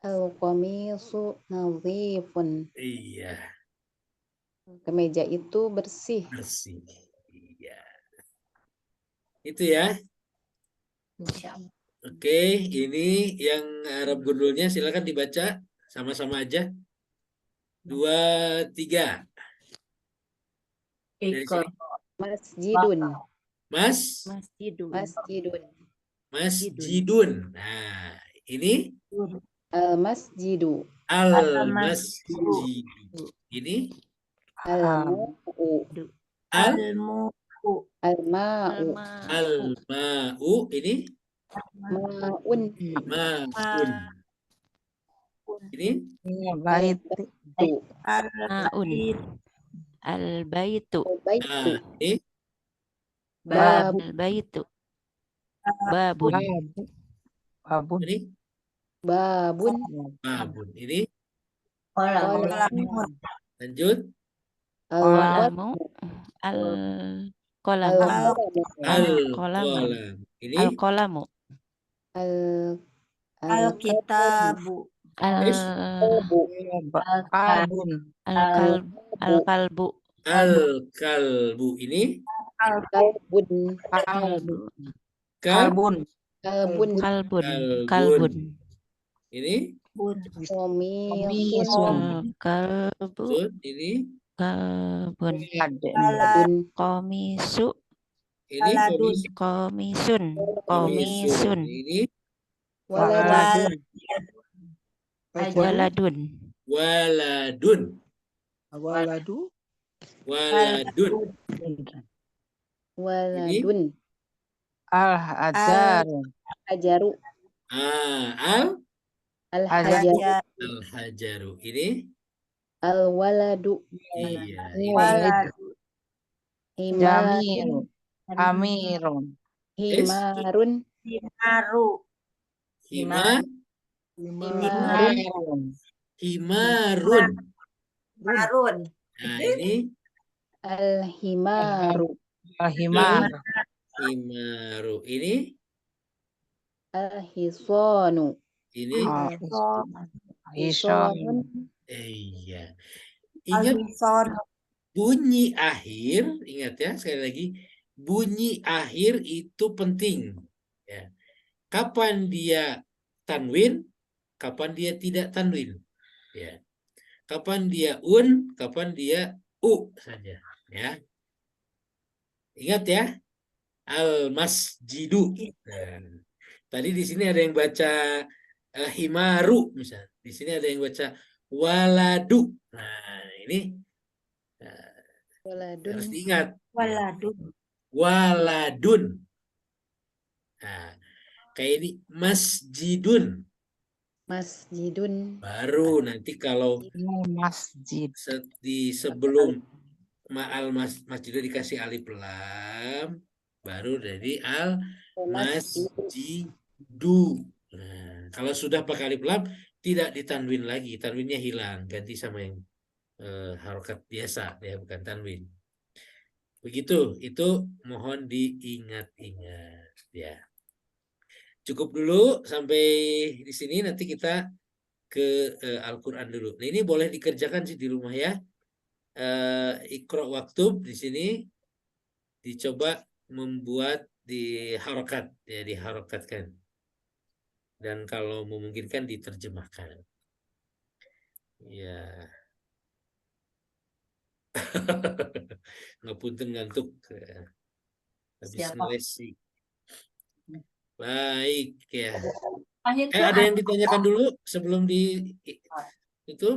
Al-qamisu nadhifun. Iya. Kemeja itu bersih. Iya. Itu ya. Oke, ini yang Arab gundulnya silakan dibaca sama-sama aja. 2, 3. Dari sini. Masjidun. Masjidun. Nah, ini Al-masjidu. Al-masjidu. Ini Al-ma'u. Al-ma'u. Ini Ma'un. Ini Al-baitu. ini Al-baitu. Babun. ini Babun. Ini Kolam. lanjut. Qalamu. Al-qalamu. Al-qalam. Ini Al-qalamu. Alkitabu. Al-kalbu. Al-kalbu. Ini Kalbun. Kalbun. ini Komilsun. Kalbu Sun, ini kalbun. Waladun. Komisu ini komisun. komisun. Komisun. Ini Waladun. Waladun. waladun. Waladu. Waladun. Waladun. Al-Hajaru. Hajaru. Al Al-hajaru. al-hajaru. Ini Al-waladu. iya. Himarun. Amirun. Himarun. Hima Himarun. himarun. Nah, ini Al-himaru. Al-Himar. himaru. Ini Al-hisanu. ini Hisanun. iya. Ingat bunyi akhir, ingat ya sekali lagi, bunyi akhir itu penting. Ya. Kapan dia tanwin, kapan dia tidak tanwin. Ya. Kapan dia kapan dia saja. Ya. Ingat ya, al-masjidu. Nah, tadi di sini ada yang baca himaru misalnya. Di sini ada yang baca waladu. Nah, ini Waladun. harus diingat. Waladun. Nah, kayak ini masjidun. Masjidun. Baru nanti kalau Masjid. di sebelum masjidun dikasih alif lam, baru jadi al masjidu. Nah, kalau sudah pakai alif lam tidak ditanwin lagi, tanwinnya hilang, ganti sama yang harokat biasa, ya bukan tanwin. Begitu, itu mohon diingat-ingat ya. Cukup dulu sampai di sini, nanti kita ke Al-Qur'an dulu. Nah, ini boleh dikerjakan sih di rumah ya. Iqra waktub di sini dicoba membuat di harokat, ya diharokatkan. Dan kalau memungkinkan diterjemahkan. Ya. Ngapunten ngantuk habis ngelesi. Baik ya. Ada yang ditanyakan dulu sebelum itu?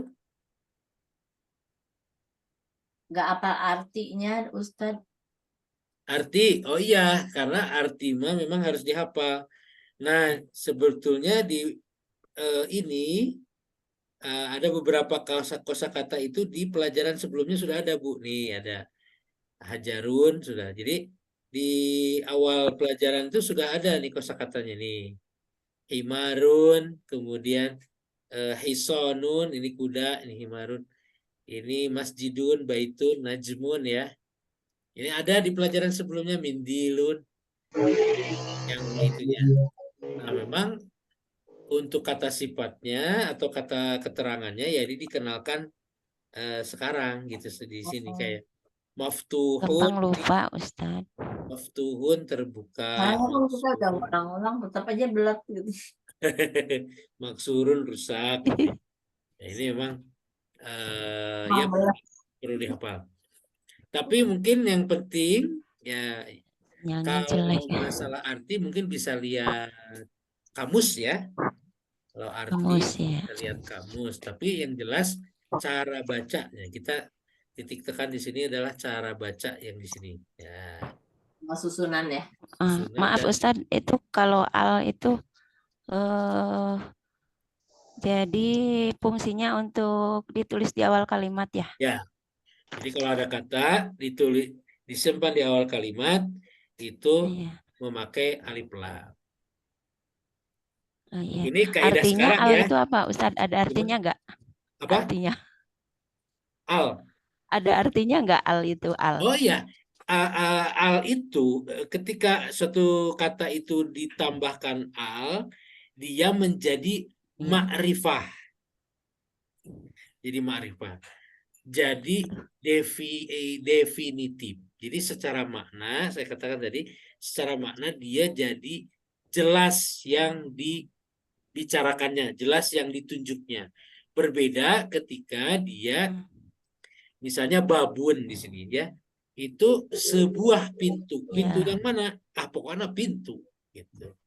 Nggak apa artinya, Ustadz? Arti, oh iya, karena arti mah memang harus dihafal. Nah, sebetulnya di ini ada beberapa kosakata itu di pelajaran sebelumnya sudah ada, Bu. Nih ada hajarun sudah. Jadi di awal pelajaran itu sudah ada nih kosakatanya nih. Himarun, kemudian hisonun, ini kuda, ini himarun. Ini masjidun, baitun, najmun ya. Ini ada di pelajaran sebelumnya mindilun. Yang itunya. Nah, memang untuk kata sifatnya atau kata keterangannya ya ini dikenalkan sekarang gitu di sini kayak maftuhun. Gampang lupa, Ustadz. Maftuhun terbuka. Kalau kita udah ulang-ulang tetap aja belat gitu. Maksurun rusak. Ya, ini memang ya perlu dihafal. Tapi mungkin yang penting ya kalau masalah arti mungkin bisa lihat kamus ya. Kalau arti Kamus, ya. kita lihat kamus. Tapi yang jelas cara bacanya kita titik tekan di sini adalah cara baca yang di sini. Ya. Susunan ya. Maaf Ustadz, itu kalau al itu jadi fungsinya untuk ditulis di awal kalimat ya? Ya. Jadi kalau ada kata ditulis disimpan di awal kalimat itu memakai alif lam. Iya. Ini kaidah artinya sekarang al ya. itu apa Ustadz? Ada artinya nggak? Apa? Artinya. Al. Ada artinya nggak al itu al? Oh iya. Al itu ketika suatu kata itu ditambahkan al, dia menjadi ma'rifah. Jadi ma'rifah. Jadi definitif. Jadi secara makna, saya katakan tadi, secara makna dia jadi jelas yang dibicarakannya, jelas yang ditunjuknya. Berbeda ketika dia misalnya babun di sini ya. Itu sebuah pintu. Pintu Ya. yang mana? Ah, pokoknya pintu gitu.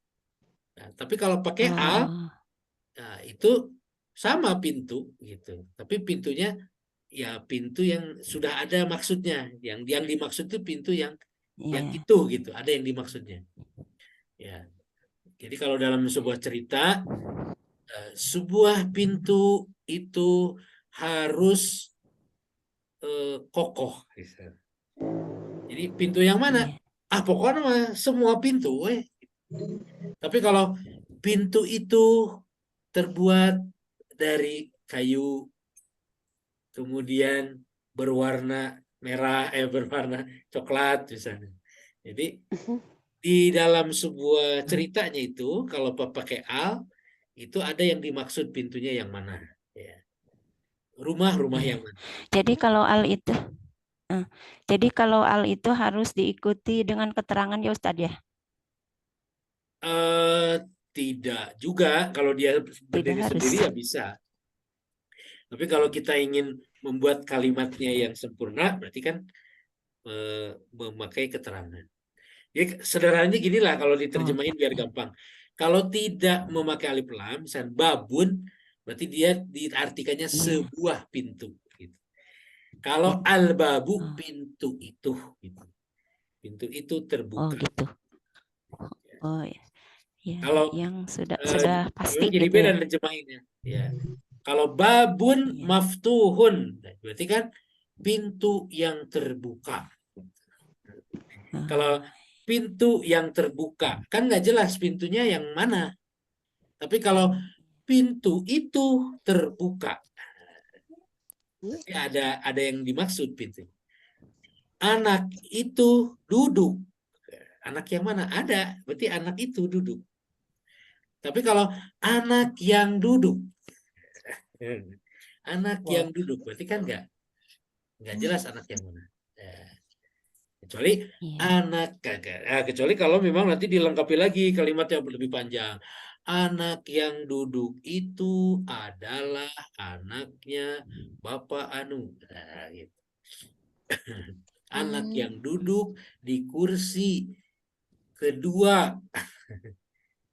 Nah, tapi kalau pakai al, Oh, nah, itu sama pintu gitu. Tapi pintunya ya pintu yang sudah ada maksudnya. Yang dimaksud itu pintu yang iya. itu gitu. Ada yang dimaksudnya. Ya. Jadi kalau dalam sebuah cerita, sebuah pintu itu harus kokoh. Jadi pintu yang mana? Iya. Ah, pokoknya mah semua pintu. Tapi kalau pintu itu terbuat dari kayu, kemudian berwarna merah, berwarna coklat misalnya. Jadi di dalam sebuah ceritanya itu, kalau pakai al, itu ada yang dimaksud pintunya yang mana. Ya. Rumah Iya. yang mana. Jadi kalau al itu, harus diikuti dengan keterangan ya Ustadz ya? Tidak juga. Kalau dia berdiri harus. sendiri ya bisa. Tapi kalau kita ingin membuat kalimatnya yang sempurna, berarti kan memakai keterangan. Ya, sederhananya ginilah kalau diterjemahin biar gampang. Kalau tidak memakai alif lam, misalnya babun, berarti dia diartikannya sebuah pintu. Gitu. Kalau al-babu, pintu itu. Gitu. Pintu itu terbuka. Oh gitu. Oh ya. Ya, Kalau yang sudah pasti jadi gitu beda ya. terjemahinnya. Ya. Kalau babun maftuhun, berarti kan pintu yang terbuka. Kalau pintu yang terbuka, kan nggak jelas pintunya yang mana. Tapi kalau pintu itu terbuka, berarti ada yang dimaksud pintu. Anak itu duduk. Anak yang mana? Ada, berarti anak itu duduk. Tapi kalau anak yang duduk, berarti kan nggak jelas anak yang mana. Kecuali kecuali kalau memang nanti dilengkapi lagi kalimat yang lebih panjang. Anak yang duduk itu adalah anaknya Bapak Anu. Nah, gitu. Anak yang duduk di kursi kedua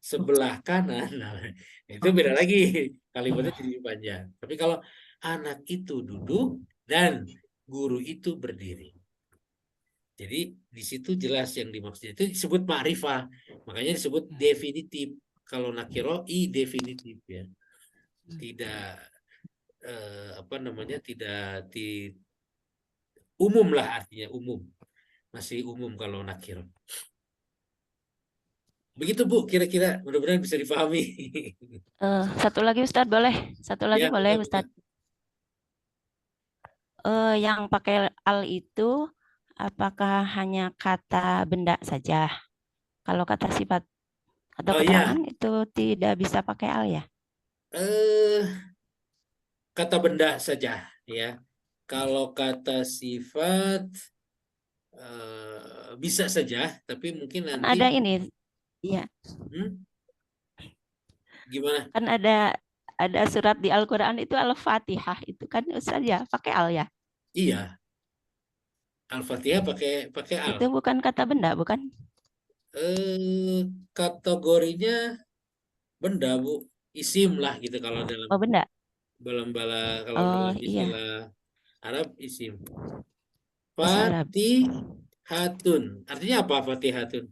sebelah kanan. Nah, itu beda lagi. Kalimatnya jadi panjang. Tapi kalau anak itu duduk dan guru itu berdiri. Jadi di situ jelas yang dimaksud. Itu disebut ma'rifah. Makanya disebut definitif. Kalau nakiro definitif ya. Tidak tidak umum lah, artinya umum. Masih umum kalau nakiro. Begitu Bu, kira-kira mudah-mudahan bisa dipahami. Satu lagi Ustadz boleh? Satu lagi Ya, boleh betul, Ustadz? Yang pakai al itu apakah hanya kata benda saja? Kalau kata sifat atau keterangan itu tidak bisa pakai al ya? Kata benda saja ya. Kalau kata sifat bisa saja, tapi mungkin Kan nanti ada ini, ya. Gimana? Kan ada surat di Al-Quran itu Al-Fatihah itu kan saja pakai al ya? Iya. Al-Fatihah pakai al. Itu bukan kata benda, bukan? Kategorinya benda Bu, isim lah gitu kalau dalam benda. dalam istilah Arab isim. Fatihatun. Artinya apa Fatihatun?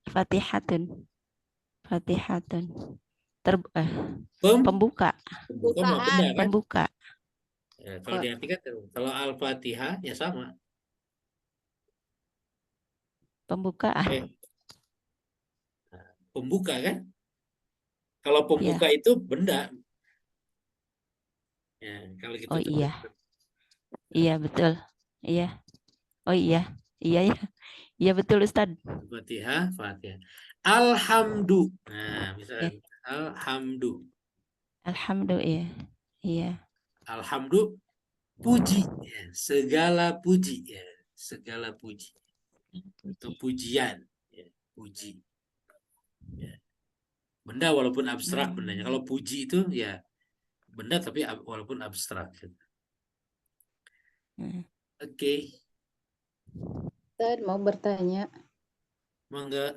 Fatihatun. Pembuka. Pembuka. Ya, kalau diartikan kalau Al-Fatihah ya sama. Pembukaan. Pembuka kan? Kalau pembuka itu benda. Ya, kalau gitu. Oh iya. Iya betul. Iya. Oh iya. Iya ya. Iya betul Ustadz. Fatihah. Alhamdu. Nah, misalnya alhamdu. Alhamdu iya. Iya. Alhamdu puji. Ya, segala puji ya. Segala puji. Atau pujian ya, puji. Ya. Benda walaupun abstrak bendanya. Kalau puji itu ya benda tapi walaupun abstrak. Hmm. Oke, Ustaz mau bertanya. mangga.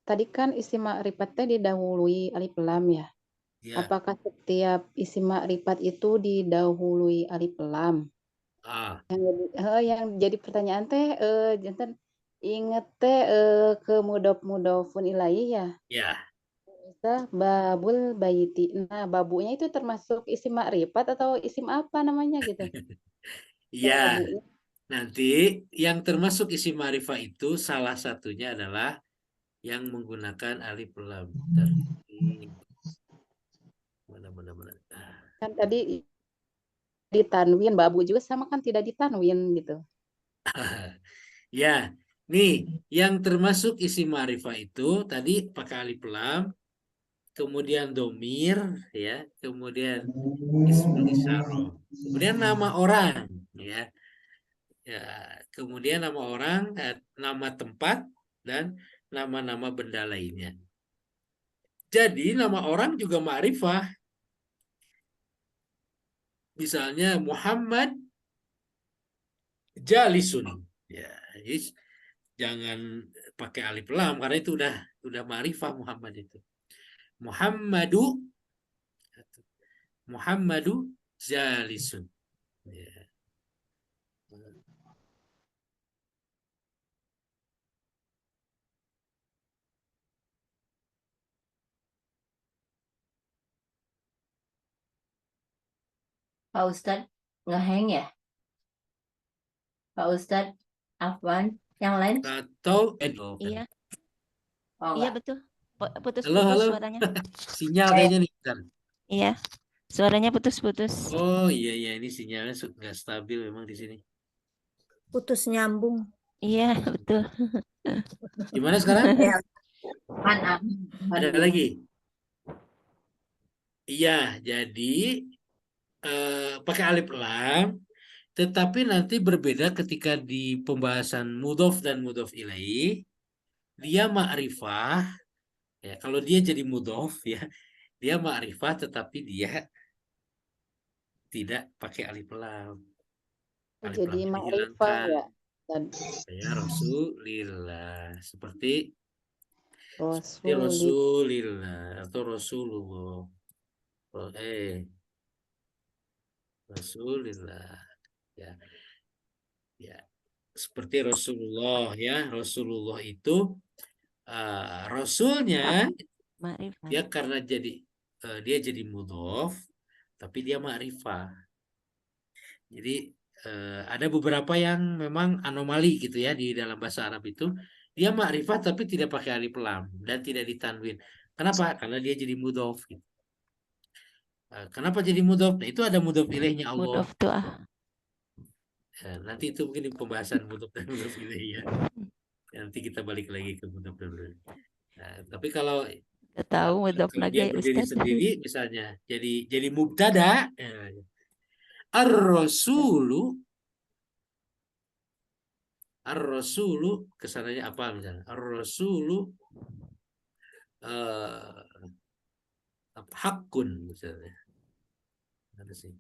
Tadi kan isim makrifat teh didahului alif lam ya. Ya. Apakah setiap isim makrifat itu didahului alif lam? Ah, Yang jadi pertanyaan teh janten inget teh ke mudhof-mudhofun ilaih ya. ya. Bisa babul baiti. Nah, babunya itu termasuk isim makrifat atau isim apa namanya gitu? Iya. Babunya. Nanti yang termasuk isim ma'rifah itu salah satunya adalah yang menggunakan alif lam. Bentar. Mana. Kan tadi ditanwin, babu juga sama kan tidak ditanwin gitu. Ya, nih yang termasuk isim ma'rifah itu tadi pakai alif lam, kemudian domir, ya, kemudian ismul isyarah, kemudian nama orang, ya, ya, kemudian nama orang, nama tempat dan nama-nama benda lainnya. Jadi nama orang juga ma'rifah. Misalnya Muhammad Jalisun. Ya, jadi jangan pakai alif lam karena itu udah ma'rifah Muhammad itu. Muhammadu Jalisun. Ya. Pak Ustadz ngeheng ya? Pak Ustadz, Afwan, yang lain? Atau Iya, Oh, iya enggak. betul. Halo, Putus-putus halo. suaranya. Sinyal kayaknya nih. Bentar. Iya, suaranya putus-putus. Oh iya ini sinyalnya nggak stabil memang di sini. Putus nyambung. Iya, betul. Gimana sekarang? Ya, aman. Ada lagi? Iya, jadi pakai alif lam, tetapi nanti berbeda ketika di pembahasan mudhof dan mudhof ilaih. Dia ma'rifah, ya kalau dia jadi mudhof ya, dia ma'rifah tetapi dia tidak pakai alif lam. Alif Jadi lamnya makrifah dihilangkan. ya. Dan Ya Rasulillah seperti Rasulillah. Rasulillah atau Rasulullah. Rasulillah. Ya. Ya. Seperti Rasulullah ya. Rasulullah itu rasulnya Ma'rifat. dia karena dia jadi mudhof tapi dia ma'rifah. Jadi ada beberapa yang memang anomali gitu ya di dalam bahasa Arab itu. Dia ma'rifah tapi tidak pakai alif lam dan tidak ditanwin. Kenapa? Karena dia jadi mudhof gitu. Kenapa jadi mudhof? Nah, itu ada mudhof ilaihnya Allah. Mudhof tuh Nanti itu mungkin di pembahasan mudhof dan mudhof ilaih ya. Nanti kita balik lagi ke mudhof dan mudhof. Nah, tapi kalau Gak tahu mudhof kalau lagi dia berdiri Ustaz. sendiri misalnya jadi mubtada ar-rasulu kesananya apa misalnya? Ar-rasulu hakun misalnya. Ada sih.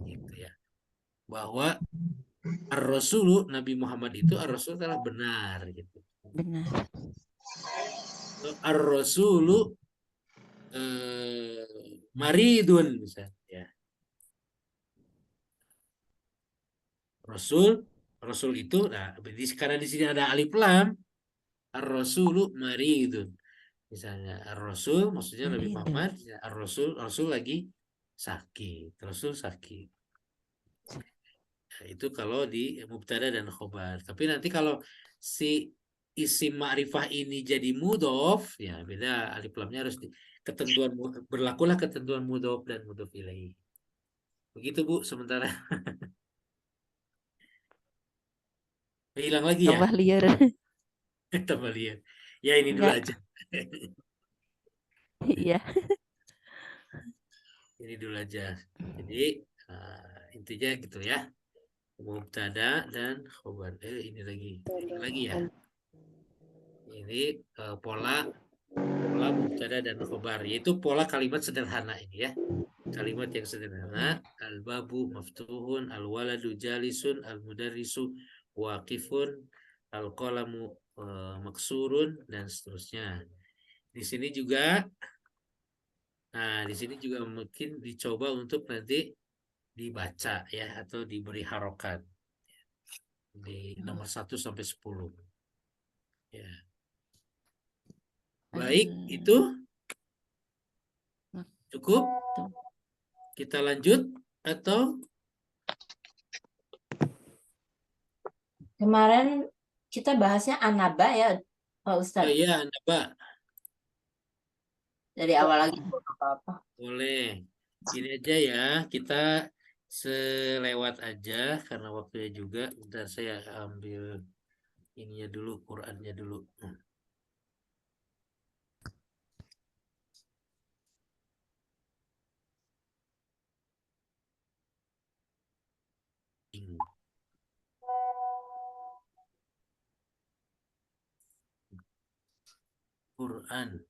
Gitu ya. Bahwa ar-rasulu Nabi Muhammad itu ar-rasul adalah benar gitu. Benar. Ar-rasulu maridun misalnya ya. Rasul itu nah karena di sini ada alif lam ar-rasulu maridun misalnya ar-rasul maksudnya Nabi Maridun. Muhammad ya, rasul lagi sakit rasul sakit nah, itu kalau di mubtada dan khobar tapi nanti kalau si isim ma'rifah ini jadi mudhof ya beda alif lamnya harus berlakulah ketentuan mudhof dan mudhof ilaih begitu Bu sementara hilang lagi ya Tambah liar. tambah lihat ya ini dulu Enggak. aja Iya. ini dulu aja jadi intinya gitu ya Mubtada dan khobar. Ini lagi ya. Ini pola mubtada dan khobar, yaitu pola kalimat sederhana ini ya. Kalimat yang sederhana, al-babu maftuhun, al-waladu jalisun, al-mudarrisu waqifun, al-qalamu maksurun, dan seterusnya. Di sini juga mungkin dicoba untuk nanti dibaca ya, atau diberi harokat di nomor 1 sampai 10. Ya. Baik, itu cukup. Kita lanjut atau Kemarin kita bahasnya anaba ya, Pak Ustadz. iya, naba. Dari awal lagi apa-apa. Boleh. Ini aja ya, kita selewat aja karena waktunya juga. Bentar saya ambil ininya dulu, Qurannya dulu. Quran.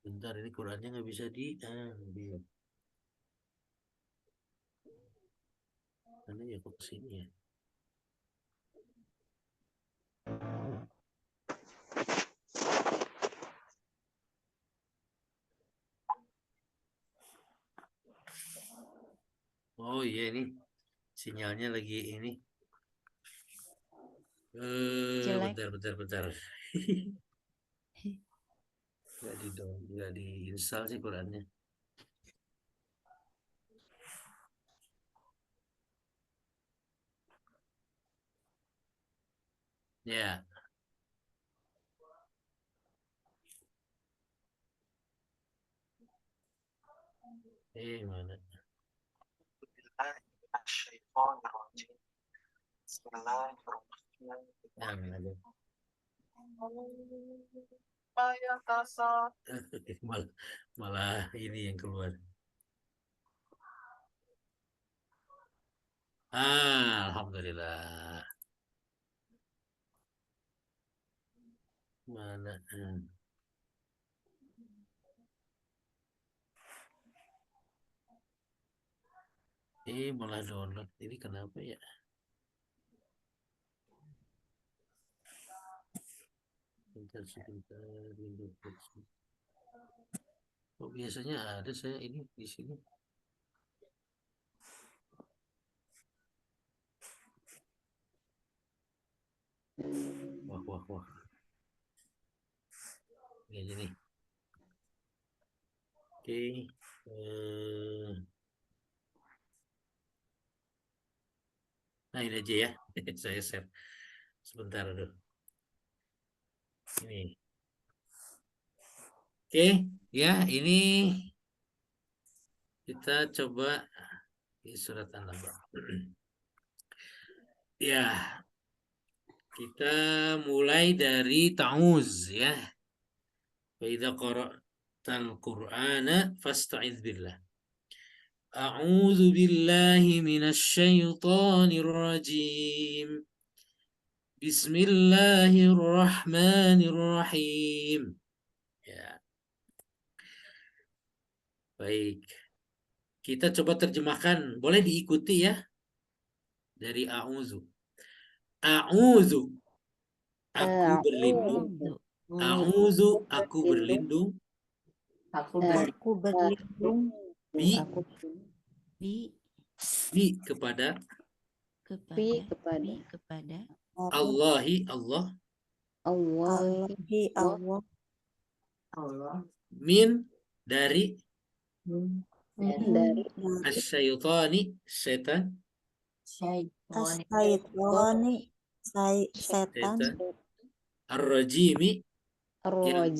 Bentar, ini Qurannya nggak bisa diambil. Mana ya, kok kesini ya? Oh iya, ini sinyalnya lagi ini. Bentar. Nggak diinstal sih Qurannya. Ya. Mana? Malah ini yang keluar. Alhamdulillah. Mana? Malah download. Ini kenapa ya? Sebentar. Oh, biasanya ada saya ini di sini. Wah. Ini nih. Oke. Nah, ini aja ya. Saya share. Sebentar dulu. Ini. Oke, ya ini kita coba di surat An-Naba. Ya, kita mulai dari ta'uz ya. Wa idza qara'tal Qur'ana fasta'idz billah. A'udzu billahi minasy syaithanir rajim. Bismillahirrahmanirrahim. Ya. Baik. Kita coba terjemahkan. Boleh diikuti ya. Dari a'udzu. A'udzu. Aku berlindung. A'udzu, aku berlindung. Aku berlindung. Bi kepada Allahi Allah. Min dari asyaitani setan. Setan. Ar-rajimi yang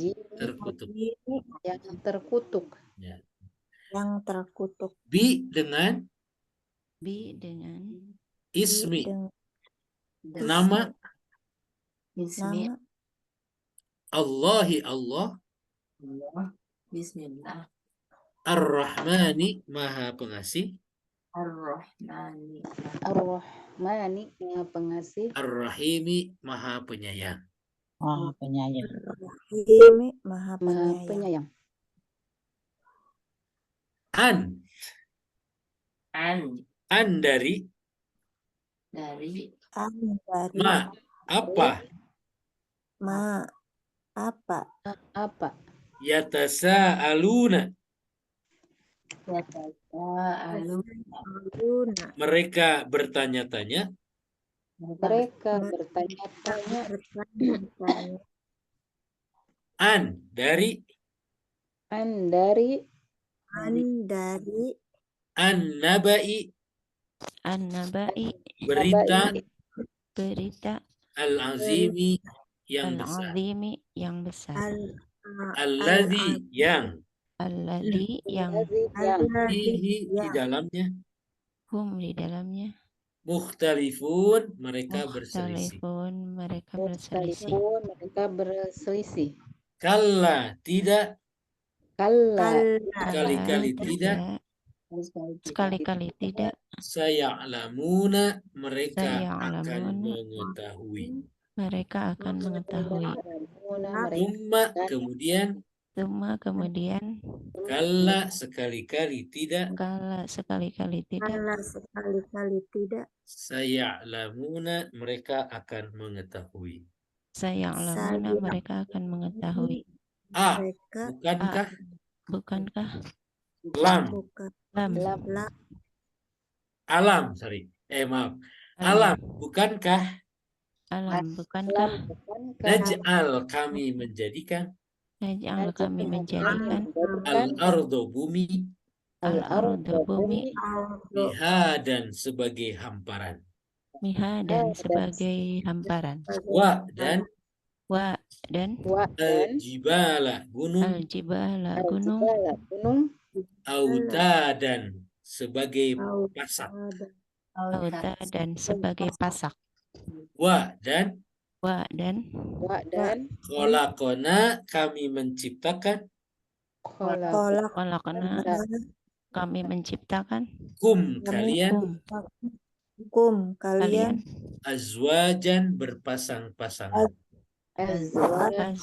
terkutuk. Ya. Yang terkutuk. Bi dengan ismi. Nama Allahi Allah. Bismillah. Ar-Rahmani, Maha Pengasih. Ar-Rahmani. Ar-Rahmani, Maha Pengasih. Ar-Rahimi, Maha Penyayang. Oh, penyayang. Rahimi, Maha Maha Penyayang. Penyayang. An, An dari dari An dari ma, apa? ma, apa? Apa? Yatasaaluna, Yatasaalun. Luna. mereka bertanya-tanya. Mereka bertanya-tanya. Bertanya-tanya. An, dari An dari An dari an-nabai, An-nabai, berita Nabai berita al-azimi, yang besar. al-azimi yang besar. Alladzi, yang Alladzi yang fihi, di dalamnya. hum di dalamnya. Mukhtalifun, mereka berselisih. Mukhtalifun, mereka berselisih. Mukhtalifun, mereka berselisih. Kalla, tidak. Kalla Sekali-kali tidak. Sekali-kali tidak. Saya'lamuna, mereka akan Saya'lamuna, mengetahui. mereka akan mengetahui. Thumma, kemudian. Tsumma, kemudian. Kalla, sekali-kali tidak. Kala, sekali-kali tidak. Kala sekali-kali tidak. Saya'lamuna, mereka akan mengetahui. Saya'lamuna, mereka akan mengetahui. A, Mereka bukankah? Bukankah? Lam, bukan Lam. la alam, sorry. Maaf. Alam, bukankah? Alam, bukankah? Naj'al, kami menjadikan. Naj'al, kami menjadikan. Al-ardo, bumi. Al-ardu, bumi. Mihadan, sebagai hamparan. Mihadan, sebagai hamparan. Wa, dan. Al-jibala, gunung. Al-jibala, gunung. Autadan, sebagai pasak. Autadan, sebagai pasak. Wa, dan. Kholaqona, kami menciptakan. Kholaqna, kami menciptakan. Kalian. kalian Azwajan, berpasang-pasangan. Azwajan,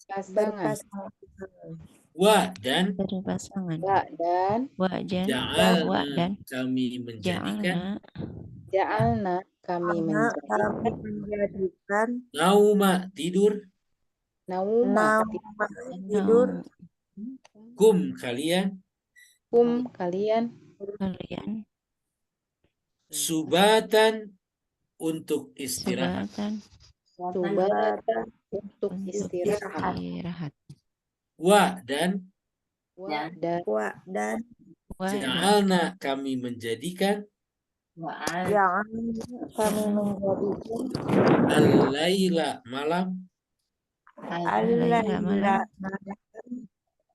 pasangan. Wa, dan. berpasangan. Ja'alna, kami menjadikan. Ja'alna, kami menjadikan Nauma, tidur. nauma tidur Kalian. Kalian. Subatan, untuk istirahat. Subatan, untuk istirahat. Wa, dan. dan Ja'alna, kami menjadikan. yang kami menjadikan Al-laila, malam. al-laila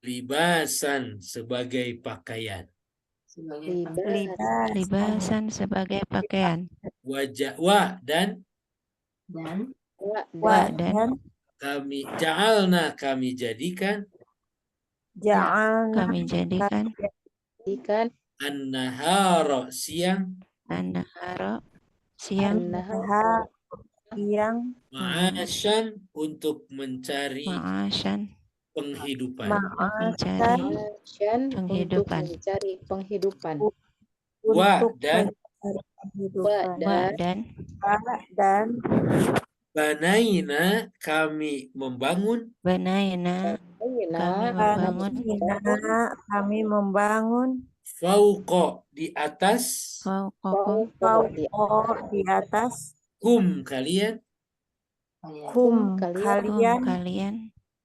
Libasan, sebagai pakaian. Libasan, sebagai pakaian. Wa, dan. Kami ja'alna, kami jadikan. Kami jadikan. An-nahara, siang. An-nahara, siang. Ma'asyan, untuk mencari. Ma'asyan, Penghidupan. mencari penghidupan. Wa, dan. Banaina, kami membangun. kami membangun Fauqa, di atas. di atas Kalian. Kalian.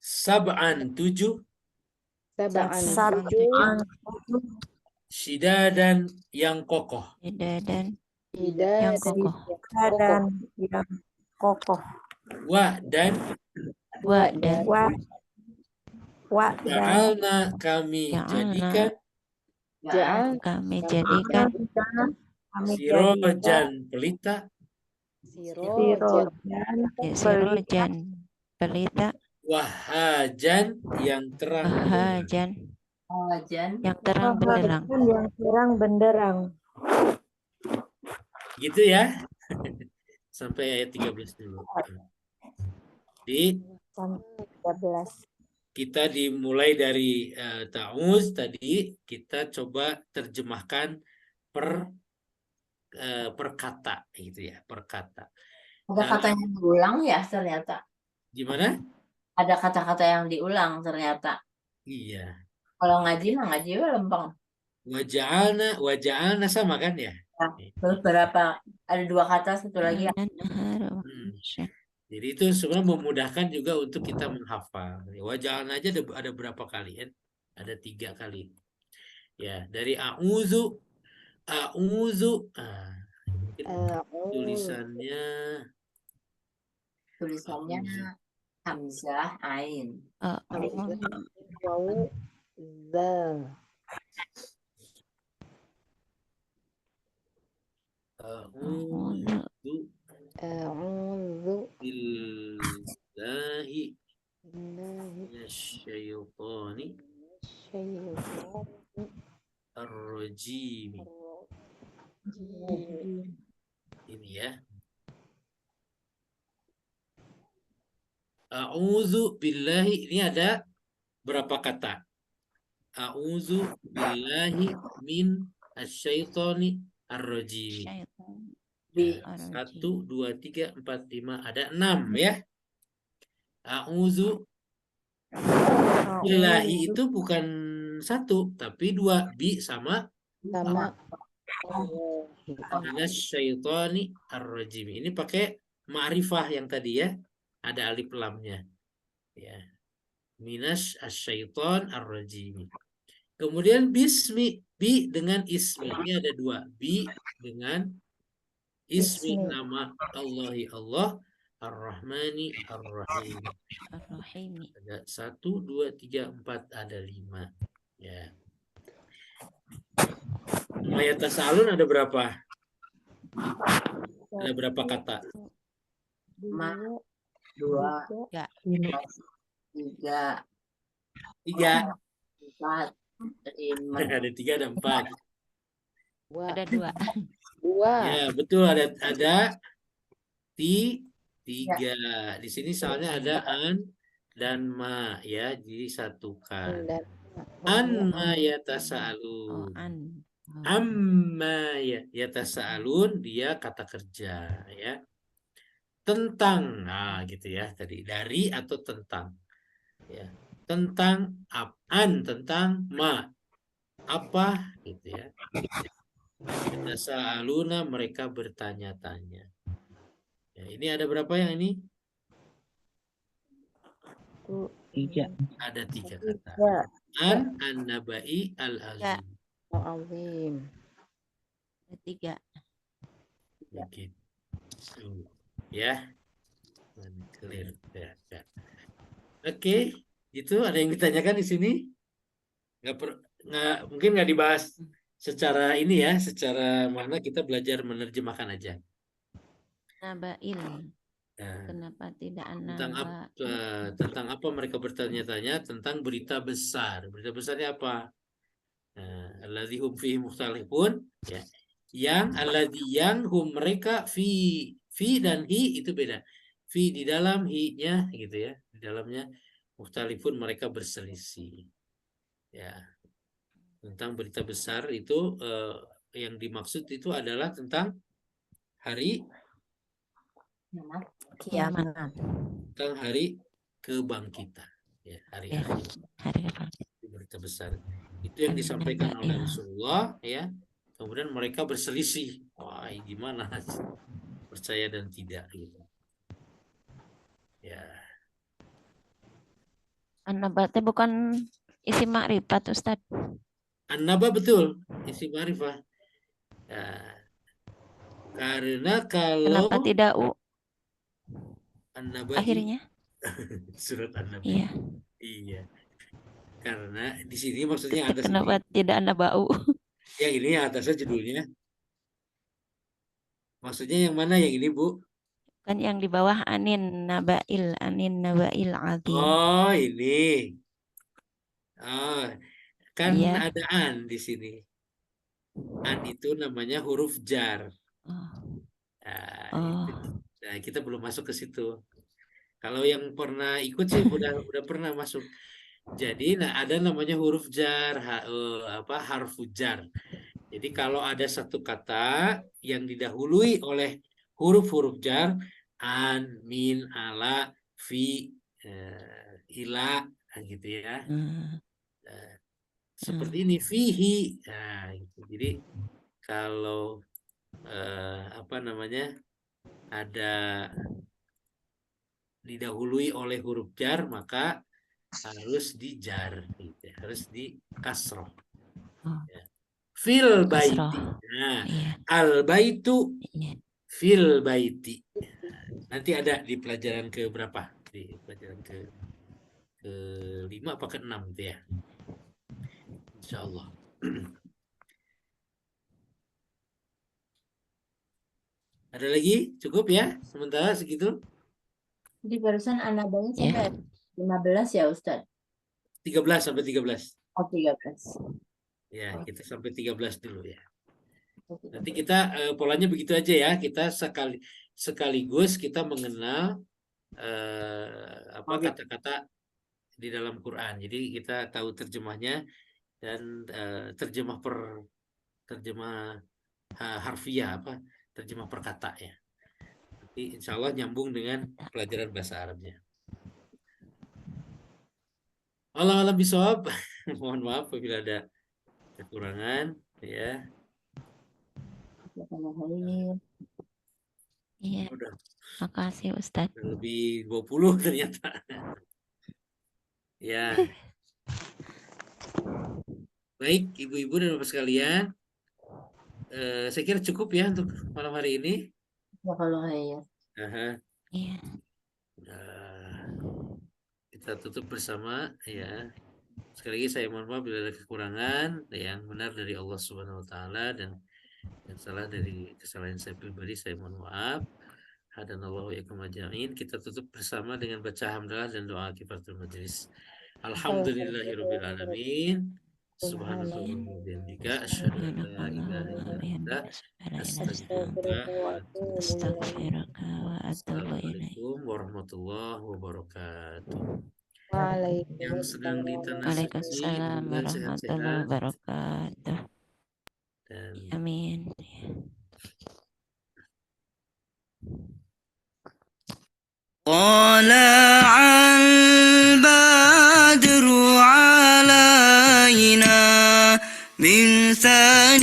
Sab'an, 7. sab'an Shidadan, yang kokoh. Dan Yang kokoh. Wa, dan. Ja'alna, kami jadikan. Kami jadikan. Sirojan, pelita. Sirojan, pelita. Wahajan yang terang benderang. Wahajan Wajan. yang terang benderang. Wahajan yang terang benderang. Gitu ya. Sampai ayat 13 dulu. Jadi Sampai 13. kita dimulai dari ta'uz tadi, kita coba terjemahkan per kata gitu ya, per kata. Ada kata yang diulang ya ternyata. Gimana? Ada kata-kata yang diulang ternyata. Iya. Kalau ngaji mah ngaji mah lempeng. Waja'alna sama kan ya? Nah, terus berapa? Ada 2 kata, satu lagi ya. Jadi itu sebenarnya memudahkan juga untuk kita menghafal. Waja'alna aja ada berapa kali kan? Ada 3 kali. Ya, dari a'udzu. Tulisannya Hamzah Ain. Wau zal. A'udzu billahi minasyaitonir rajim. Ini ya. A'udzu billahi, ini ada berapa kata? A'udzu billahi min asyaitoni ar-rajim. 1, 2, 3, 4, 5, ada 6 ya. A'udzu billahi itu bukan 1 tapi 2, bi sama minasyaitoni ar-rajim. Ini pakai ma'rifah yang tadi ya. Ada alif lamnya. Ya. Minas asyaiton ar-rajim. Kemudian bismi, bi dengan ismi. Ini ada 2. Bi dengan ismi, nama Allahi Allah ar-Rahmani ar-Rahim. Ada 1, 2, 3, 4, ada 5. Ya. Ayat tasalun ada berapa? Ada berapa kata? 2, 3, 3. 4, 5. Ada 3, ada 4. Ada 2. Ya, betul, ada 3. Di sini soalnya ada an dan ma ya, jadi satukan. Amma yatasaalun. Amma yatasaalun, dia kata kerja ya. Tentang, nah gitu ya tadi, dari atau tentang ya, tentang an, tentang ma, apa gitu ya. Yatasaaluna, mereka bertanya-tanya ya. Ini ada berapa yang ini? 3. Ada 3 kata. An-nabai al-azim. Ada 3. Begitu. Ya. Clear. Ya. Oke, itu ada yang ditanyakan di sini? Mungkin nggak dibahas secara ini ya, secara mana kita belajar menerjemahkan aja. Nabail. Nah, Kenapa tidak tentang apa mereka bertanya-tanya? Tentang berita besar. Berita besarnya apa? Alladzi hum fihi mukhtalifun, ya. Yang hum mereka fi dan hi itu beda. Fi di dalam, hi-nya gitu ya. Di dalamnya mukhtalifun, mereka berselisih. Ya. Tentang berita besar itu yang dimaksud itu adalah tentang hari kiamat. Tentang hari kebangkitan. Ya, hari akhir. Berita besar. Itu yang disampaikan oleh Rasulullah ya. Kemudian mereka berselisih. Wah, gimana? Percaya dan tidak gitu. Ya. An-nabatnya bukan isim ma'rifat, Ustaz. An-naba betul, isim ma'rifah. Ya. Karena kalau Kenapa tidak An-naba akhirnya? Surat An-naba. Iya. Iya. Karena di sini maksudnya ada kenapa tidak an-naba'u? Yang ini atasnya judulnya. Maksudnya yang mana yang ini, Bu? Kan yang di bawah anin nabail azim. Oh, ini. Oh, kan Iya. ada an di sini. An itu namanya huruf jar. Oh. Nah, Oh. nah, kita belum masuk ke situ. Kalau yang pernah ikut sih udah pernah masuk. Jadi ada namanya huruf jar, harfu jar. Jadi kalau ada satu kata yang didahului oleh huruf-huruf jar, an, min, ala, fi, ila, gitu ya. Seperti ini fihi. Nah, gitu. Jadi kalau ada didahului oleh huruf jar maka harus dijar, gitu. Harus di kasroh. Ya. Fil baiti. Nah, al baitu fil baiti. Nanti ada di pelajaran ke berapa? Di pelajaran ke 5 apa ke 6 gitu ya. Insya Allah. Ada lagi? Cukup ya? Sementara segitu? Jadi barusan anabanya sampai 15 ya Ustadz? 13 sampai 13. Oh, 13. Ya, kita sampai 13 dulu ya. Nanti kita polanya begitu aja ya. Kita sekaligus kita mengenal kata-kata di dalam Quran. Jadi kita tahu terjemahnya dan terjemah harfiah terjemah per kata ya. Nanti insya Allah nyambung dengan pelajaran bahasa Arabnya. Allah bisawab. Mohon maaf apabila ada kekurangan ya. Iya. Udah. Makasih Ustadz. Lebih 20 ternyata. Ya. Baik, ibu-ibu dan bapak sekalian. Saya kira cukup ya untuk malam hari ini. Ya kalau ya. Iya. Kita tutup bersama ya. Sekali lagi saya mohon maaf bila ada kekurangan. Yang benar dari Allah Subhanahu Wa Taala dan yang salah dari kesalahan saya pribadi saya mohon maaf. Hadanallahu yakum ajma'in. Kita tutup bersama dengan baca hamdalah dan doa kifaratul majelis. Alhamdulillahirabbil alamin. Subhanallah wa bihamdika asyhadu an la ilaha illa anta astaghfiruka wa atubu ilaik. Assalamualaikum warahmatullahi wabarakatuh. Yang sedang di tanah suci Waalaikumsalam warahmatullahi wabarakatuh. Amin. طلع البدر علينا من ثنيات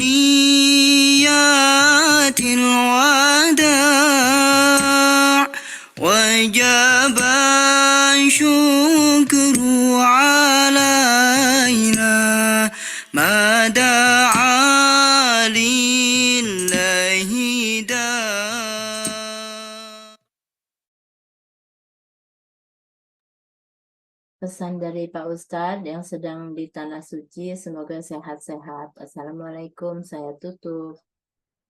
الوداع وجب الشكر علينا ما دعا لله داع. Pesan dari Pak Ustadz yang sedang di Tanah Suci, semoga sehat-sehat. Assalamualaikum, saya tutup.